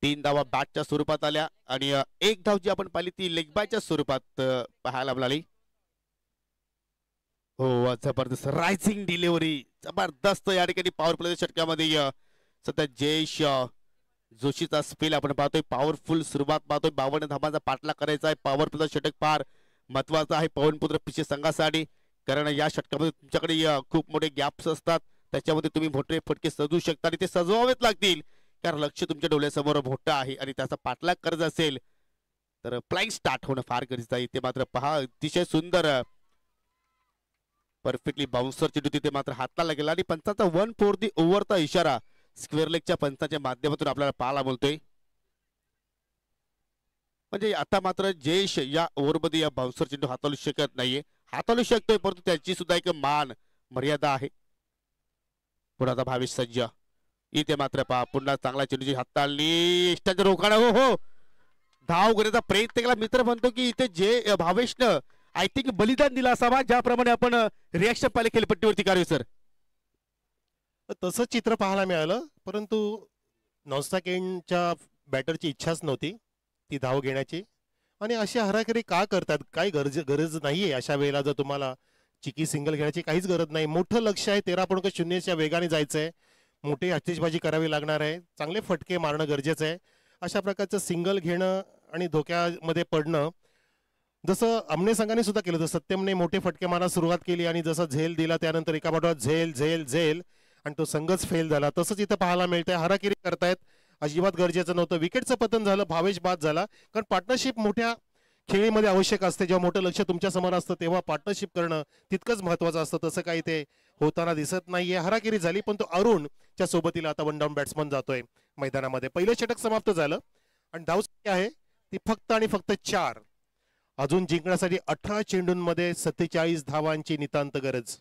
Speaker 1: 3 धावा बॅटच्या स्वरूपात आल्या आणि 1 धाव जी आपण पाहिली ती लेग बायच्या स्वरूपात पाहायला मिळाली. हो, जबरदस्त रायझिंग डिलिव्हरी, जबरदस्त या ठिकाणी पॉवर प्ले षटकामध्ये सध्या जयेश जोशीचा स्पेल आपण पाहतोय. पॉवरफुल सुरुवात पाहतोय. 52 धावांचा पाठलाग करायचा आहे. पॉवर प्ले षटक फार महत्वाचा आहे पवनपुत्र पिछे संघासाठी, कारण या षटकामध्ये तुमच्याकडे खूप मोठे गॅप्स असतात, त्याच्यामध्ये तुम्ही मोठे फटके सजवू शकता आणि ते सजवावेच लागतील, कारण लक्ष तुमच्या डोळ्यासमोर मोठं आहे आणि त्याचा पाठलाग करत असेल तर फ्लाइंग स्टार्ट होणं फार गरजेचं आहे. ते मात्र पहा अतिशय सुंदर परफेक्टली बाउन्सर चेंडू तिथे मात्र हाताला गेला आणि पंचाचा 1 फॉर दी ओव्हरचा इशारा स्क्वेअर लेगच्या पंचाच्या माध्यमातून आपल्याला पाहायला मिळतोय. म्हणजे आता मात्र जयेश या ओव्हरमध्ये या बाउन्सर चेंडू हाताळू शकत नाहीये, हाताळू शकतोय परंतु त्याची सुद्धा एक मान मर्यादा आहे. पुन्हा भावेश सज्ज इथे मात्र पहा पुन्हा चांगला चेंडूची हाताळली, इष्टाच्या रोखाडा. हो हो, धाव घेण्याचा प्रयत्न केला. मित्र म्हणतो की इथे जे भावेशनं आय थिंक बलिदान दिला असावा, ज्याप्रमाणे आपण रिॲक्शन पाहिले खेळपट्टीवरती कार्य सर.
Speaker 2: तसं चित्र पाहायला मिळालं, परंतु नॉनस्टॉक एंडच्या बॅटरची इच्छाच नव्हती ती धाव घेण्याची. आणि अशी हराखरी का करतात, काय गरज नाहीये अशा वेळेला. जर तुम्हाला चिकी सिंगल घेण्याची काहीच गरज नाही, मोठं लक्ष आहे, 13.0च्या वेगाने जायचंय, मोठी आतिषबाजी करावी लागणार आहे, चांगले फटके मारणं गरजेचं आहे. अशा प्रकारचं सिंगल घेणं आणि धोक्यामध्ये पडणं, जसं आमने संघाने सुद्धा केलं होतं. सत्यमने मोठे फटके मारायला सुरुवात केली आणि जसं झेल दिला त्यानंतर एका पाठोपाठ झेल झेल झेल आणि तो संघच फेल झाला. तसंच इथं पाहायला मिळतंय. हराकिरी करतायत, अजिबात गरजेचं नव्हतं. विकेटचं पतन झालं, भावेश बाद झाला, कारण पार्टनरशिप मोठ्या खेळीमध्ये आवश्यक असते. जेव्हा मोठं लक्ष तुमच्या समोर असतं तेव्हा पार्टनरशिप करणं तितकंच महत्वाचं असतं. तसं काही ते होताना दिसत नाहीये. हराकिरी झाली, पण तो अरुणच्या सोबतीला आता 1 डाऊन बॅट्समन जातोय मैदानामध्ये. पहिलं षटक समाप्त झालं आणि धावसंख्या आहे ती फक्त आणि फक्त 4. अजून जिंकण्यासाठी 18 चेंडूंमध्ये 47 धावांची नितांत गरज.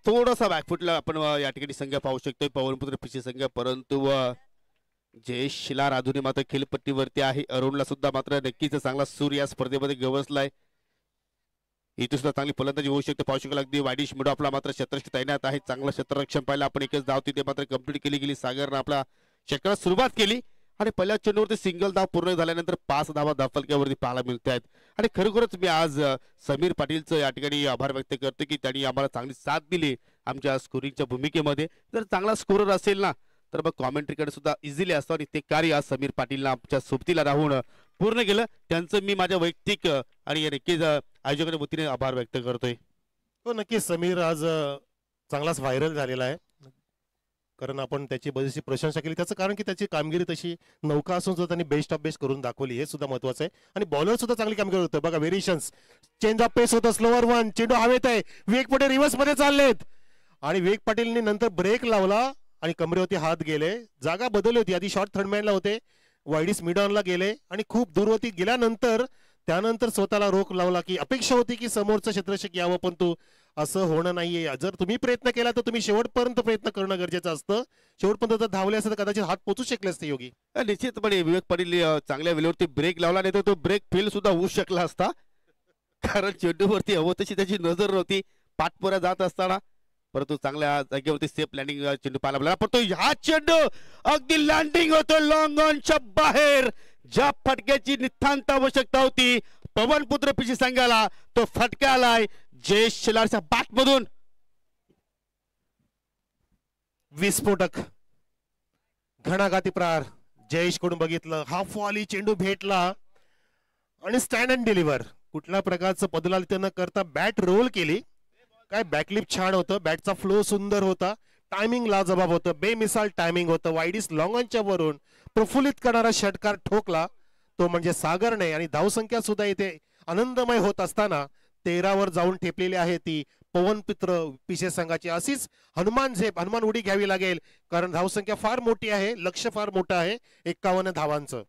Speaker 1: थोडासा बॅकफुटला आपण या ठिकाणी संघ पाहू शकतोय पवनपुत्र पिछे संघ, परंतु जयेश शिलार अजूनही मात्र खेळपट्टीवरती आहे. अरुणला सुद्धा मात्र नक्कीच चांगला सूर या स्पर्धेमध्ये गवसलाय. इथे सुद्धा चांगली फलंदाजी होऊ शकते. पाहू शकाल अगदी वाईडिश मिडो आपला मात्र क्षेत्ररक्षक तैनात आहे. चांगलं क्षेत्ररक्षण पाहिलं आपण. एकच धाव तिथे मात्र कंप्लीट केली गेली. सागरनं आपला षटकाला सुरुवात केली आणि पहिल्या चेंडूवरती सिंगल धाव पूर्ण झाल्यानंतर 5 धावा धावफलक्यावरती पाहायला मिळत आहेत. आणि खरोखरच मी आज समीर पाटीलचं या ठिकाणी आभार व्यक्त करतो की त्यांनी आम्हाला चांगली साथ दिली आमच्या स्कोरिंगच्या भूमिकेमध्ये. जर चांगला स्कोरर असेल ना तर मग कॉमेंट्रीकडे सुद्धा इझिली असतो आणि ते कार्य आज समीर पाटीलनं आमच्या सोबतीला राहून पूर्ण केलं. त्यांचं मी माझ्या वैयक्तिक आणि नक्कीच आयोजकांच्या वतीने आभार व्यक्त करतोय.
Speaker 2: हो नक्कीच समीर आज चांगलाच व्हायरल झालेला आहे. कारण आपण त्याची बरीचशी प्रशंसा केली. त्याचं कारण की त्याची कामगिरी तशी नौका असून सुद्धा त्यांनी बेस्ट ऑफ बेस्ट करून दाखवली. हे सुद्धा महत्वाचं आहे. आणि बॉलर सुद्धा चांगली कामगिरी होतं. बघा व्हेरिएशन्स, चेंज ऑफ पेस होतं, स्लोअर वन, चेंडू हवेत आहे, विवेक पाटील रिव्हर्स मध्ये चाललेत आणि विवेक पाटीलने नंतर ब्रेक लावला आणि कमरेवरती हात गेले. जागा बदलली होती. आधी शॉर्ट थर्डमॅनला होते, वाईडिस मिड ऑनला गेले आणि खूप दूरवरती गेल्यानंतर त्यानंतर स्वतःला रोख लावला की अपेक्षा होती की समोरचं क्षेत्ररक्षक यावं, पण तू असं होणं नाहीये. जर तुम्ही प्रयत्न केला तर तुम्ही शेवटपर्यंत प्रयत्न करणं गरजेचं असतं. शेवटपर्यंत जर धावले असते तर कदाचित हात पोचू शकले असते योगी.
Speaker 1: निश्चितपणे विवेक पाटील चांगल्या वेळेवरती ब्रेक लावला नाही तर तो ब्रेक फेल सुद्धा होऊ शकला असता. कारण चेंडूवरती हवं तशी त्याची नजर नव्हती पाठपुरा जात असताना. परंतु चांगल्या जागेवरती सेफ लँडिंग चेंडू पाहायला मिळाला. पण तो ह्या चेंडू अगदी लँडिंग होतो लॉंग ऑनच्या बाहेर. ज्या फटक्याची नितांत आवश्यकता होती पवनपुत्र पिशी संघाला तो फटका आलाय जयेश शिलारच्या बॅट मधून.
Speaker 2: विस्फोटक घणाघाती प्रहार जयेश कडून बघितलं. हाफ वॉली चेंडू भेटला आणि स्टँड अँड डिलिव्हर. कुठल्या प्रकारचं पदलालित न करता बॅट रोल केली. काय बॅकलिप छान होतं. बॅटचा फ्लो सुंदर होता. टायमिंग लाजबाब होतं. बेमिसाल टायमिंग होतं. वाईडिस लॉंगॉनच्या वरून प्रफुल्लित करणारा षटकार ठोकला तो म्हणजे सागरने. आणि धावसंख्या सुद्धा इथे आनंदमय होत असताना 13 वर जाऊन ठेपलेली आहे ती पवनपुत्र पिशे संघाची. अशीच हनुमान उडी घ्यावी लागेल कारण धावसंख्या फार मोठी आहे. लक्ष फार मोठं आहे 51 धावांचं.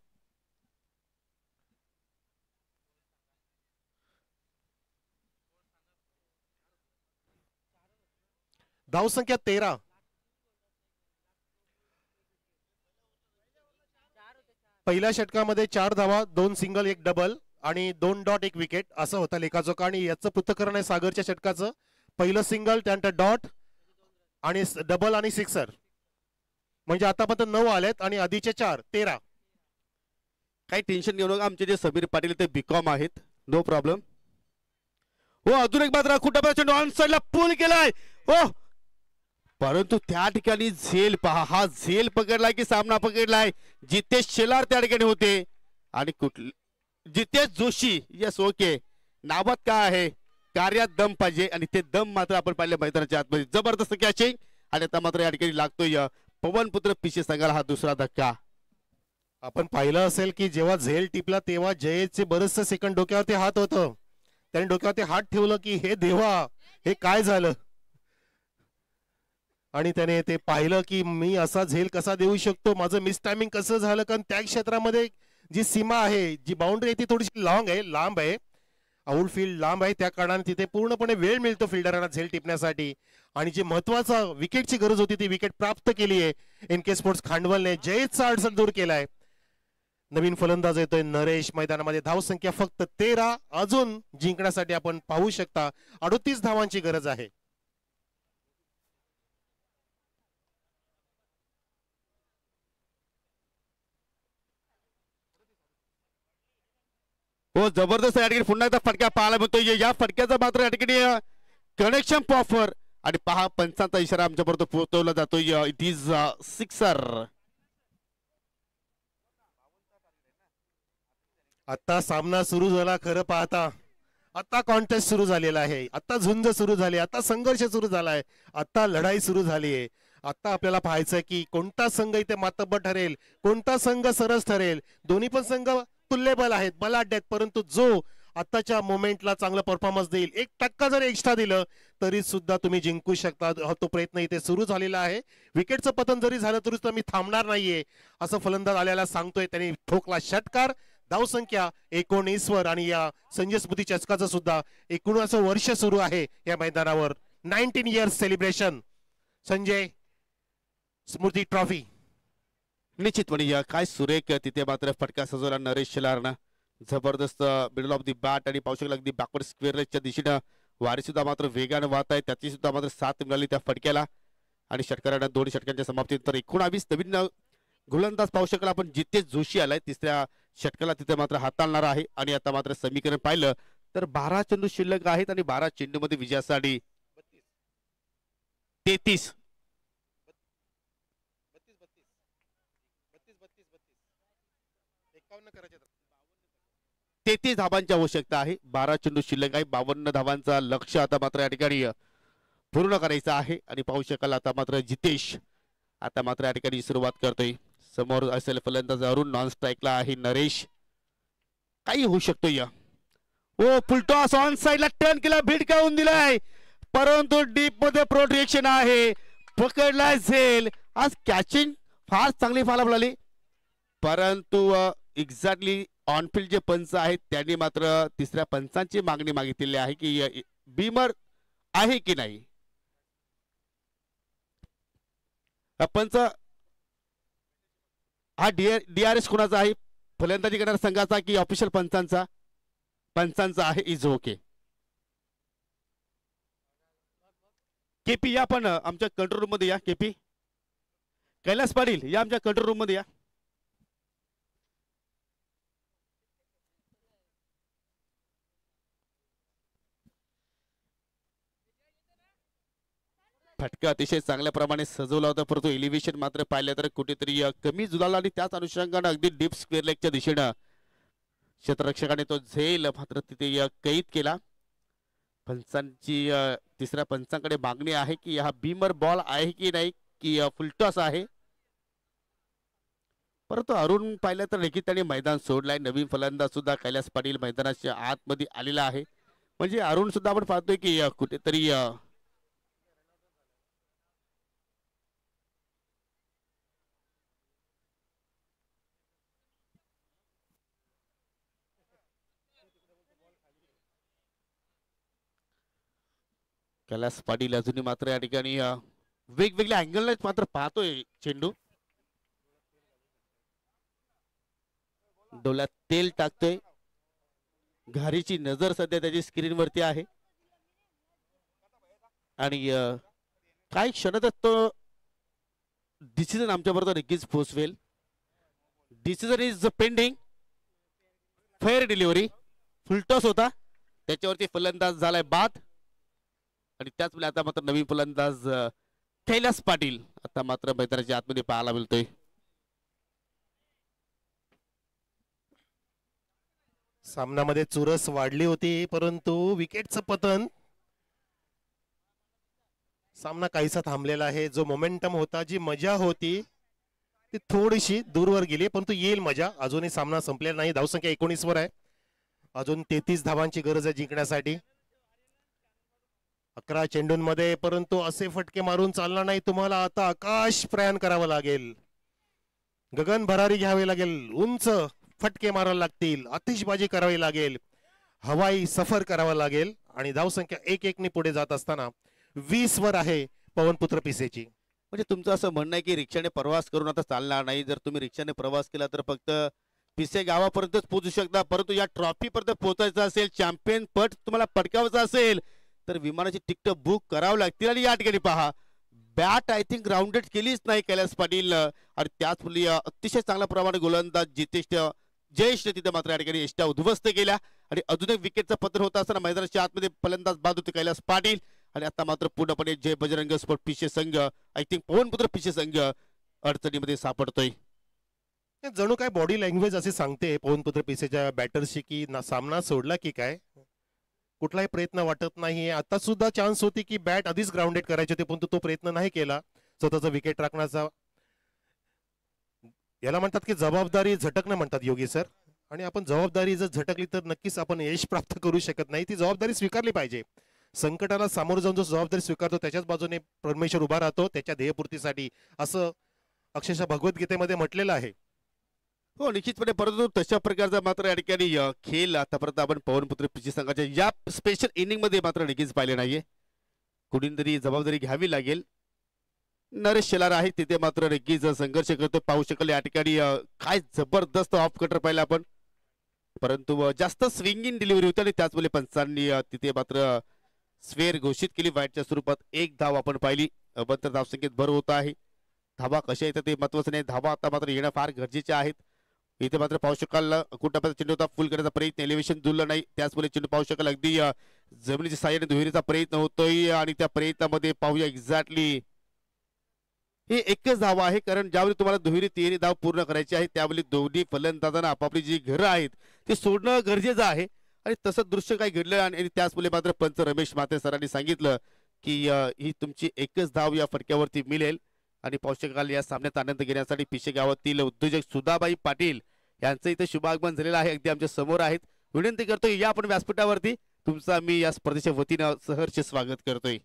Speaker 2: धावसंख्या 13. पहिल्या षटकामध्ये 4 धावा, 2 सिंगल 1 डबल आणि 2 डॉट 1 विकेट असं होतं लेखाजोखा. आणि याचं पृथक्करण आहे सागरच्या षटकाचं. पहिलं सिंगल त्यानंतर डॉट आणि डबल आणि सिक्सर. म्हणजे आतापर्यंत 9 आलेत आणि आधीचे 4 13.
Speaker 1: काही टेन्शन घेऊ नका. आमचे जे समीर पाटील ते बीकॉम आहेत. No problem. हो अजून एक मात्र कुठं चेंडू ऑन साइडला पूल केलाय. हो परंतु त्या ठिकाणी झेल पहा. हा झेल पकडलाय की सामना पकडलाय. जितेश शेलार त्या ठिकाणी होते आणि जितेश जोशी. Yes okay. नावात काय आहे कार्यात दम पाहिजे आणि ते दम मात्र आपण पाहिले मैदानाच्या आतमध्ये. जबरदस्त कॅचिंग आणि आता मात्र या ठिकाणी लागतोय पवनपुत्र पिशे संघाला हा दुसरा धक्का.
Speaker 2: आपण पाहिलं असेल की जेव्हा झेल टिपला तेव्हा जयेशचे बरेचसे सेकंड डोक्यावरती हात होतं. त्याने डोक्यावरती हात ठेवलं की हे देवा हे काय झालं. आणि त्याने ते पाहिलं की मी असा झेल कसा देऊ शकतो. माझं मिस टायमिंग कसं झालं. कारण त्या क्षेत्रामध्ये जी सीमा आहे जी बाउंड्री आहे ती थोडीशी लांब आहे. आउटफील्ड लांब आहे. त्या कारणाने तिथे पूर्णपणे वेळ मिळतो फिल्डरांना झेल टिपण्यासाठी. आणि जी महत्वाचा विकेटची गरज होती ती विकेट प्राप्त केली आहे एनके स्पोर्ट्स खांडवलने. जयेशचा अडचण दूर केलाय. नवीन फलंदाज येतोय नरेश मैदानामध्ये. धावसंख्या फक्त 13. अजून जिंकण्यासाठी आपण पाहू शकता 38 धावांची गरज आहे.
Speaker 1: हो जबरदस्त या ठिकाणी पुन्हा एकदा फटका पाहायला मिळतोय. या फटक्याचा मात्र या ठिकाणी कनेक्शन प्रॉपर आणि पहा पंचांचा इशारा आमच्यापर्यंत पोहोचवला जातोय. It is sixer.
Speaker 2: आता सामना सुरू झाला. खरं पाहता आता कॉन्टेस्ट सुरू झालेला आहे. आता झुंज सुरू झाली. आता संघर्ष सुरू झालाय. आता लढाई सुरू झाली आहे. आता आपल्याला पाहायचंय की कोणता संघ इथे मातब्बर ठरेल, कोणता संघ सरस ठरेल. दोन्ही पण संघ तुल्यबल आहेत, बलाढ्य आहेत. परंतु जो आताच्या मोमेंटला चांगला परफॉर्मन्स देईल, 1% जर एक्स्ट्रा दिलं तरी सुद्धा तुम्ही जिंकू शकता. तो प्रयत्न इथे सुरू झालेला आहे. विकेटचं पतन जरी झालं तरी सुद्धा मी थांबणार नाहीये असं फलंदाज आल्याला सांगतोय. त्यांनी ठोकला षटकार. धावसंख्या 19 वर आणि या संजय स्मृती चषकाचं सुद्धा 19 वर्ष सुरू आहे या मैदानावर. 19 इयर्स सेलिब्रेशन संजय स्मृती ट्रॉफी.
Speaker 1: निश्चितपणे काय सुरेख तिथे मात्र फटका सजवला नरेश शेलारनं. जबरदस्त मिडल ऑफ दी बॅट आणि पाहू शकला अगदी बॅकवर्ड स्क्वेअर लेगच्या दिशेनं वारी सुद्धा मात्र वेगानं वाहत आहे. त्याची सुद्धा मात्र साथ मिळाली त्या फटक्याला आणि षटकारानं 2 षटकांच्या समाप्तीनंतर 19 नवीन गोलंदाज पाहू शकला आपण. जितेश जोशी आलाय तिसऱ्या षटकाला तिथे मात्र हाताळणार आहे. आणि आता मात्र समीकरण पाहिलं तर 12 चेंडू शिल्लक आहेत आणि 12 चेंडूमध्ये विजयासाठी 33 धावांची आवश्यकता आहे. 12 चेंडू शिल्लक आहे. 52 धावांचा लक्ष्य आता मात्र या ठिकाणी पूर्ण करायचं आहे. आणि पाहू शकाल आता मात्र जितेश आता मात्र या ठिकाणी सुरुवात करतोय. समोर असेल फलंदाज अरुण, नॉन स्ट्राईकला आहे नरेश. काही होऊ शकतो या. ओ फुलटॉस ऑन साइडला टर्न केला, भिडकावून दिलाय परंतु डीप मध्ये प्रोटेक्शन आहे. पकडला झेल. आज कॅचिंग फार चांगली फाला मिळाली परंतु एक्झॅक्टली ऑनफिल्ड जे पंच आहेत त्यांनी मात्र तिसऱ्या पंचांची मागणी मागितलेली आहे की बीमर आहे की नाही. पंच हा DRS कोणाचा आहे, फलंदाजी करणाऱ्या संघाचा की ऑफिशियल पंचांचा? पंचांचा आहे. Is okay. केपी या पण आमच्या कंट्रोल रूम मध्ये या. केपी कैलास पाटील या आमच्या कंट्रोल रूम मध्ये या. फटका अतिशय चांगल्या प्रमाणे सजवला होता परंतु एलिव्हेशन मात्र पाहिलं तर कुठेतरी कमी जुळाला आणि त्याच अनुषंगाने अगदी डीप स्क्वेअर लेगच्या दिशेनं क्षेत्ररक्षकाने तो झेल मात्र तिथे कैद केला. पंचांची तिसऱ्या पंचांकडे मागणी आहे की हा बीमर बॉल आहे की नाही की फुलटॉस आहे. परंतु अरुण पाहिलं तर देखील त्याने मैदान सोडलाय. नवीन फलंदाज सुद्धा कैलास पाटील मैदानाच्या आतमध्ये आलेला आहे. म्हणजे अरुण सुद्धा आपण पाहतोय की कुठेतरी कैलास पाटील अजूनही मात्र या ठिकाणी वेगवेगळ्या अँगलला मात्र पाहतोय चेंडू. डोळ्यात तेल टाकतोय. घारीची नजर सध्या त्याची स्क्रीन वरती आहे आणि काही क्षणातच तो डिसिजन आमच्याबरोबर नक्कीच पोहोचवेल. Decision is pending. Fair delivery. Full toss होता त्याच्यावरती फलंदाज झालाय बाद आणि त्याचवेळी आता मात्र नवीन फलंदाज कैलास पाटील आता मात्र मैदानाच्या आतमध्ये पाहायला मिळतोय.
Speaker 2: सामन्यामध्ये चुरस वाढली होती परंतु विकेटचं पतन. सामना काहीसा थांबलेला आहे. जो मोमेंटम होता, जी मजा होती ती थोडीशी दूरवर गेली परंतु येईल मजा. अजूनही सामना संपलेला नाही. धावसंख्या 19 वर आहे. अजून 33 धावांची गरज आहे जिंकण्यासाठी. 11 चेंडूंमध्ये परंतु असे फटके मारून चालणार नाही. तुम्हाला आता आकाश प्रयाण करावं लागेल. गगन भरारी घ्यावी लागेल. उंच फटके मारावे लागतील. आतिषबाजी करावी लागेल. हवाई सफर करावा लागेल आणि धावसंख्या 1-1 ने पुढे जात असताना 20 वर आहे पवनपुत्र पिसेची.
Speaker 1: म्हणजे तुमचं असं म्हणणं आहे की रिक्षाने प्रवास करून आता चालणार नाही. जर तुम्ही रिक्षाने प्रवास केला तर फक्त पिसे गावापर्यंतच पोहोचू शकता परंतु या ट्रॉफी पर्यंत पोहोचायचं असेल, चॅम्पियन पद तुम्हाला पटकावायचा असेल तर विमानाची तिकीट बुक करावं लागतील. आणि या ठिकाणी पहा बॅट आय थिंक ग्राउंडेड केलीच नाही कैलास पाटील आणि त्याच अतिशय चांगल्या प्रमाणे गोलंदाज जितेश जयेश तिथे मात्र या ठिकाणी एष्ट्या उद्ध्वस्त केल्या आणि अजून एक विकेटचं पतन होत असताना मैदानाच्या आतमध्ये फलंदाज बाद होते कैलास पाटील. आणि आता मात्र पूर्णपणे जय बजरंग स्पोर्ट पिशे संघ आय थिंक पवनपुत्र पिशे संघ अडचणीमध्ये सापडतोय.
Speaker 2: जणू काय बॉडी लँग्वेज असे सांगते पवनपुत्र पिसेच्या बॅटर्सची की सामना सोडला की काय. कुठलाही प्रयत्न वाटत नाही. आता सुद्धा चान्स होती की बॅट आधीच ग्राउंडेड करायचे होते परंतु तो प्रयत्न नाही केला स्वतःचा विकेट राखण्याचा. याला म्हणतात की जबाबदारी झटकणं म्हणतात योगी सर. आणि आपण जबाबदारी जर झटकली तर नक्कीच आपण यश प्राप्त करू शकत नाही. ती जबाबदारी स्वीकारली पाहिजे. संकटाला सामोरं जाऊन जो जबाबदारी स्वीकारतो त्याच्याच बाजूने परमेश्वर उभा राहतो त्याच्या ध्येयपूर्तीसाठी असं अक्षरशः भगवद्गीतेमध्ये म्हटलेलं आहे.
Speaker 1: हो निश्चितपणे. परंतु तशा प्रकारचा मात्र या ठिकाणी खेळ आतापर्यंत आपण पवनपुत्र पिशे संघाच्या या स्पेशल इनिंग मध्ये मात्र नक्कीच पाहिले नाहीये. कुठून तरी जबाबदारी घ्यावी लागेल. नरेश शेलार आहे तिथे मात्र नक्कीच संघर्ष करतो. पाहू शकाल या ठिकाणी काय जबरदस्त ऑफ कटर पाहिला आपण, परंतु जास्त स्विंगिंग डिलिव्हरी होती आणि त्याचमुळे पंचांनी तिथे मात्र स्वेर घोषित केली. वाईटच्या स्वरूपात एक धाव आपण पाहिली. अभद्र धावसंख्येत भर होत आहे. धावा कशा येतात ते महत्वाचं नाही, धावा आता मात्र येणं फार गरजेचे आहेत. इथे मात्र पाहू शकाल कुठं चेंडू होता फुल करण्याचा प्रयत्न, एलिव्हेशन जुळलं नाही, त्याचमुळे चेंडू पाहू शकाल अगदी जमिनीच्या साह्याने दुहेरीचा प्रयत्न होतोय आणि त्या प्रयत्नामध्ये पाहूया एक्झॅक्टली हे एकच धावा आहे. कारण ज्यावेळी तुम्हाला दुहेरी तिहेरी धाव पूर्ण करायची आहे त्यावेळी दोन्ही फलंदाजांना आपापली जी घरं आहेत ते सोडणं गरजेचं आहे आणि तसं दृश्य काही घडलं आणि त्याचमुळे मात्र पंच रमेश माते सरांनी सांगितलं की ही तुमची एकच धाव या फटक्यावरती मिळेल. आणि पाहू शकाल या सामन्यात आनंद घेण्यासाठी पिशे गावातील उद्योजक सुधाबाई पाटील यांचं इथे शुभागमन झालेलं आहे. अगदी आमच्या समोर आहेत. विनंती करतोय या आपण व्यासपीठावरती, तुमचा मी या स्पर्धेच्या वतीनं सहर्ष स्वागत करतोय.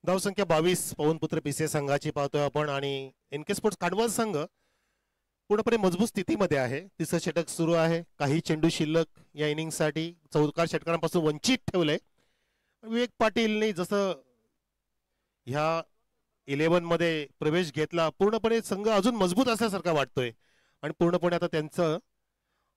Speaker 2: धावसंख्या 22 पवनपुत्र पिसे संघाची पाहतोय आपण आणि एनके स्पोर्ट्स कांडवा संघ पूर्णपणे मजबूत स्थितीमध्ये आहे. तिसरं षटक सुरू आहे. काही चेंडू शिल्लक या इनिंगसाठी चौकार षटकांपासून वंचित ठेवलंय. विवेक पाटीलने जसं ह्या 11 मध्ये प्रवेश घेतला पूर्णपणे संघ अजून मजबूत असल्यासारखा वाटतोय आणि पूर्णपणे आता त्यांचं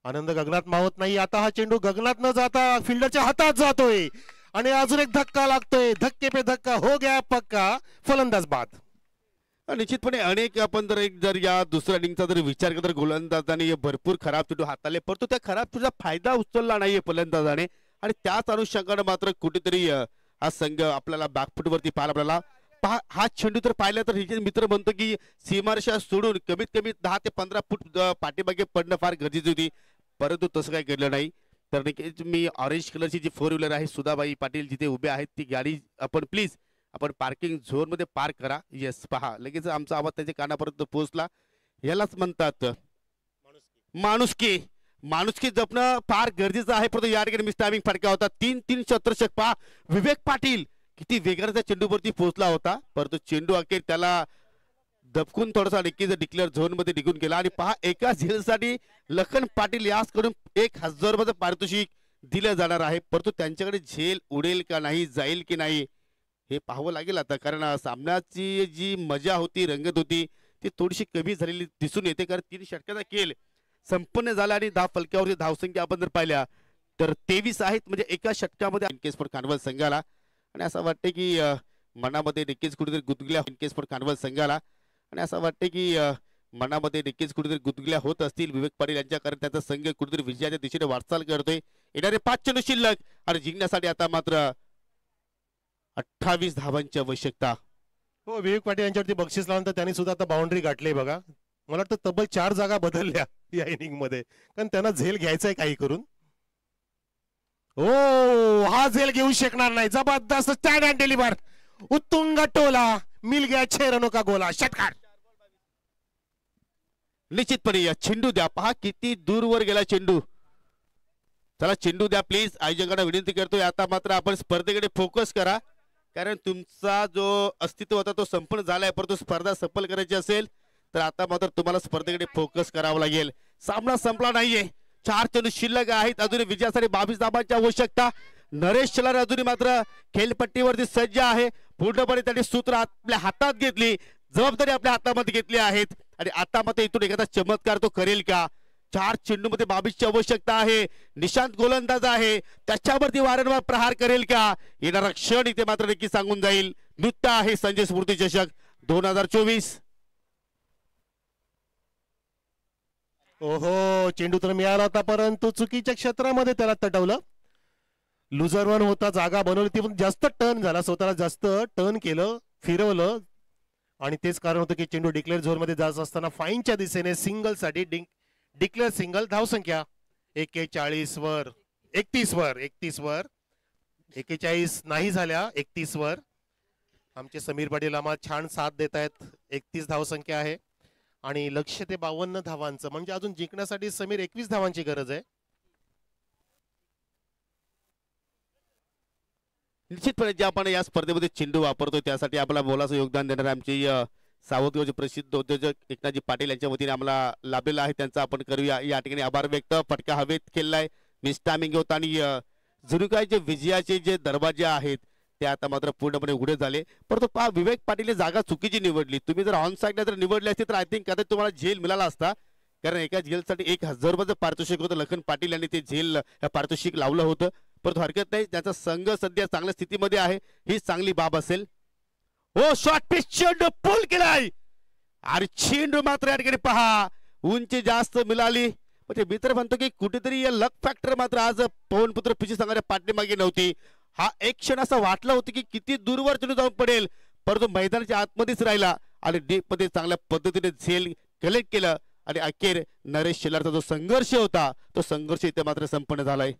Speaker 2: आनंद गगनात मावत नाही. आता हा चेंडू गगनात न जाता फिल्डरच्या हातात जातोय आणि अजून एक धक्का लागतोय. धक्के पे धक्का हो गया पक्का, फलंदाज बाद.
Speaker 1: निश्चितपणे अनेक आपण जर या दुसऱ्या इनिंगचा जर विचार केला तर गोलंदाजाने भरपूर खराब चेंडू हाताळले, परंतु त्या खराब चेंडूचा फायदा उचलला नाहीये फलंदाजाने आणि त्याच अनुषंगाने मात्र कुठेतरी हा संघ आपल्याला बॅकफुटवरती पाहायला आपल्याला हा चेंडू तर पाहिला तर हिचे मित्र म्हणतो की सीमारेषा सोडून कमीत कमी 10 ते 15 फूट पाठीमागे पडणं फार गरजेची होती, परंतु तसं काही घडलं नाही. तर मी ऑरेंज कलरची जी 4 व्हीलर आहे सुधाबाई पाटील जिथे उभे आहेत ती गाडी आपण प्लीज आपण पार्किंग झोन मध्ये पार्क करा. येस पहा लगेच आमचा आवाज त्यांच्या कानापर्यंत पोहोचला. यालाच म्हणतात माणुसकी. माणुसकी जपणं फार गरजेचं आहे. परंतु या ठिकाणी मिस टायमिंग फटका होता. 3-3 शतरषक पहा. विवेक पाटील किती वेगाने त्या चेंडूवरती पोहोचला होता, परंतु चेंडू अखेर त्याला दबकून थोडासा नक्कीच डिक्लेअर झोन मध्ये निघून गेला. आणि पहा एका झेलसाठी लखन पाटील याचकडून 1000 रुपयाचं पारितोषिक दिलं जाणार आहे, परंतु त्यांच्याकडे झेल उडेल का नाही, जाईल की नाही हे पाहावं लागेल आता. कारण सामन्याची जी मजा होती, रंगत होती ती थोडीशी कमी झालेली दिसून येते. कारण 3 षटकाचा खेळ संपन्न झाला आणि धाव फलकावरती धावसंख्या आपण जर पाहिल्या तर 23 आहेत, म्हणजे एका षटकामध्ये एनके स्पोर्ट्स कांडवा संघाला. आणि असं वाटतं की मनामध्ये नक्कीच कुठेतरी गुदगुल्या एनके स्पोर्ट्स कांडवा संघाला आणि असं वाटतं की मनामध्ये नक्कीच कुठेतरी गुदगुल्या होत असतील विवेक पाटील यांच्या, कारण त्याचा संघ कुठेतरी विजयाच्या दिशेने वाटचाल करतोय. येणारे 5 चेंडू शिल्लक आणि जिंकण्यासाठी आता मात्र 28 धावांची आवश्यकता.
Speaker 2: हो, विवेक पाटील यांच्यावरती बक्षीस लावून त्यांनी सुद्धा आता बाउंड्री गाठली बघा. मला वाटतं तब्बल 4 जागा बदलल्या या इनिंग मध्ये, कारण त्यांना झेल घ्यायचंय काही करून. ओ हा झेल घेऊ शकणार नाही. जबरदस्त स्टँड अँड डिलिव्हर, उत्तुंग टोला, मिल गया 6 रनों का गोला, षटकार.
Speaker 1: निश्चितपणे या चेंडू द्या. पहा किती दूरवर गेला चेंडू. चला चेंडू द्या प्लीज. आयोजकांना विनंती करतोय आता मात्र आपण स्पर्धेकडे फोकस करा, कारण तुमचा जो अस्तित्व होता तो संपन्न झालाय, परंतु स्पर्धा सफल करायची असेल तर आता मात्र तुम्हाला स्पर्धेकडे फोकस करावा लागेल. सामना संपला नाहीये. 4 चेंडू शिल्लक आहेत. अजूनही विजयासाठी 22 धावांची आवश्यकता. नरेश शेलार अजूनही मात्र खेळपट्टीवरती सज्ज आहे. पूर्णपणे त्यांनी सूत्र आपल्या हातात घेतली, जबाबदारी आपल्या हातामध्ये घेतली आहेत आणि आता मात्र इथून एखादा चमत्कार तो करेल का. 4 चेंडू मध्ये 22ची आवश्यकता आहे. निशांत गोलंदाज आहे, त्याच्यावरती वारंवार प्रहार करेल का. येणारा क्षण इथे मात्र नक्की सांगून जाईल. नृत्य आहे संजय स्फूर्ती चषक 2024.
Speaker 2: ओहो, चेंडू तर मिळाला होता परंतु चुकीच्या क्षेत्रामध्ये त्याला तटवलं. लुझर वन होता, जागा बनवली ती पण जास्त टर्न झाला, स्वतःला जास्त टर्न केलं, फिरवलं आणि तेच कारण होतं की चेंडू डिक्लेअर झोन मध्ये जात असताना फाईनच्या दिशेने सिंगल साठी डिक्लेअर सिंगल. धावसंख्या 41 वर 31 वर 41 नाही झाल्या 31 वर. आमचे समीर पाटील आम्हाला छान साथ देत आहेत. 31 धावसंख्या आहे आणि लक्ष्य ते 52 धावांचं, म्हणजे अजून जिंकण्यासाठी समीर 21 धावांची गरज आहे.
Speaker 1: निश्चितपणे जे आपण या स्पर्धेमध्ये चेंडू वापरतोय त्यासाठी आपल्याला मोलाचं योगदान देणारे आमचे सावधगावचे प्रसिद्ध उद्योजक एकनाथजी पाटील यांच्या वतीने आम्हाला लाभलेला आहे, त्यांचा आपण करूया या ठिकाणी आभार व्यक्त. फटका हवेत खेळलाय, मिस टायमिंग होत आणि जणू काय जे विजयाचे जे दरवाजे आहेत ते आता मात्र पूर्णपणे उघडे झाले. परंतु पहा विवेक पाटील जागा चुकीची निवडली. तुम्ही जर ऑन साईडला जर निवडली असती तर आय थिंक कदाचित तुम्हाला झेल मिळाला असता. कारण एका झेलसाठी 1000 रुपयाचं पारितोषिक होतं. लखन पाटील यांनी ते झेल पारितोषिक लावलं होतं. परंतु हरकत नाही, त्याचा संघ सध्या चांगल्या स्थितीमध्ये आहे, ही चांगली बाब असेल. हो शॉर्ट पिच चेंडू पुल केलाय आणि चेंडू मात्र या ठिकाणी पहा उंची जास्त मिळाली. म्हणजे मित्र म्हणतो की कुठेतरी लक फॅक्टर मात्र आज पवनपुत्र पिची संघाच्या पाठीमागे नव्हती. हा एक क्षण असा वाटला होता की किती दूरवर चेंडू जाऊन पडेल, परंतु मैदानाच्या आतमध्येच राहिला आणि डीप मध्ये चांगल्या पद्धतीने झेल कलेक्ट केलं आणि अखेर नरेश शेलारचा जो संघर्ष होता तो संघर्ष इथे मात्र संपन्न झालाय.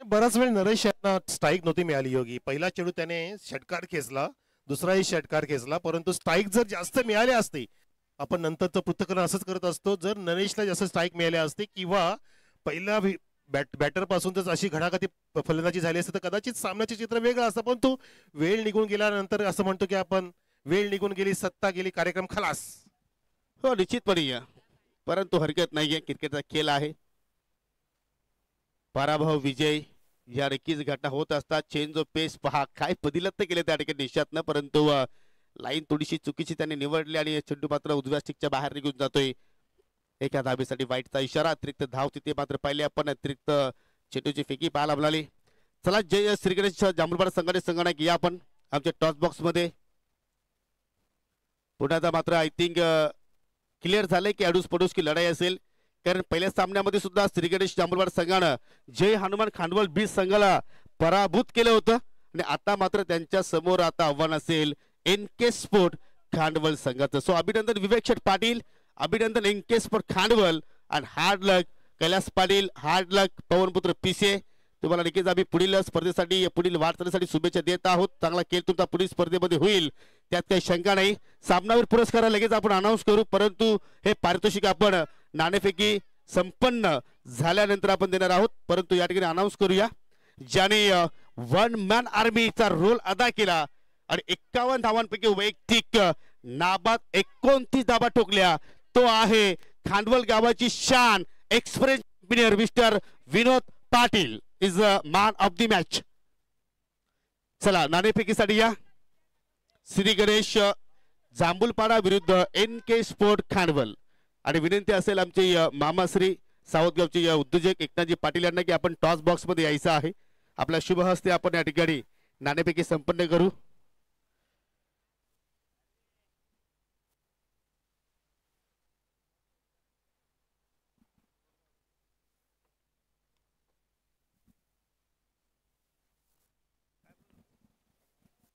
Speaker 2: बराच वेळ नरेश यांना स्ट्राईक नव्हती मिळाली योगी. पहिला चेंडू त्याने षटकार खेचला, दुसराही षटकार खेचला, परंतु स्ट्राईक जर जास्त मिळाले असते, आपण नंतरचं पृथक्करण असंच करत असतो, जर नरेशला जास्त स्ट्राईक मिळाले असते किंवा पहिल्या बॅटर पासून जर अशी घडाघाती फलंदाजी झाली असते तर कदाचित सामन्याचे चित्र वेगळं असतं. परंतु वेळ निघून गेल्यानंतर असं म्हणतो की आपण वेळ निघून गेली, सत्ता गेली, कार्यक्रम खलास.
Speaker 1: हो निश्चितपणे, परंतु हरकत नाहीये, क्रिकेटचा खेळ आहे. पराभव विजय या नक्कीच घटना होत असतात. चेंज ऑफ पेस पहा काय पदिलत केले त्या ठिकाणी निशातनं, परंतु लाईन थोडीशी चुकीची त्यांनी निवडली आणि चेंडू मात्र उजव्या स्टिकच्या बाहेर निघून जातोय. एका धाबेसाठी वाईटचा इशारा. अतिरिक्त धाव तिथे मात्र पाहिले आपण. अतिरिक्त चेंडूची फेकी पाहायला मिळाली. चला जय श्री गणेश जांभूळपाडा संघाने संगणक या आपण आमच्या टॉस बॉक्स मध्ये. पुन्हा मात्र आय थिंक क्लिअर झालंय की अडूस पडूस की लढाई असेल. कारण पहिल्या सामन्यामध्ये सुद्धा श्री गणेश जांभूळपाडा संघानं जय हनुमान खांडवल बीच संघाला पराभूत केलं होतं आणि आता मात्र त्यांच्या समोर आता आव्हान असेल NK स्पोर्ट खांडवल संघाचं. सो अभिनंदन विवेक शेठ पाटील, अभिनंदन NK स्पोर्ट खांडवल आणि हार्ड लक कैलास पाटील, हार्ड लक पवनपुत्र पिसे. तुम्हाला नक्कीच आम्ही पुढील स्पर्धेसाठी पुढील वाटचालीसाठी शुभेच्छा देत आहोत. चांगला खेळ तुमचा पुढील स्पर्धेमध्ये होईल त्यात काही शंका नाही. सामनावीर पुरस्कार लगेच आपण अनाऊन्स करू, परंतु हे पारितोषिक आपण नाणेफेकी संपन्न झाल्यानंतर आपण देणार आहोत. परंतु या ठिकाणी अनाऊन्स करूया ज्याने वन मॅन आर्मीचा रोल अदा केला आणि 51 धावांपैकी वैयक्तिक नाबाद 29 धावा ठोकल्या, तो आहे खांडवल गावाची शान express engineer mister Vinod Patil is a man of the match. चला नाणेफेकीसाठी या. श्री गणेश जांभूळपाडा विरुद्ध NK स्पोर्ट खांडवल. आणि विनंती असेल आमचे मामाश्री सावतगावचे उद्योजक एकनाथजी पाटील यांना की आपण टॉस बॉक्स मध्ये यायचं आहे. आपल्या शुभ हस्ते आपण या ठिकाणी नाणेफेकी संपन्न करू.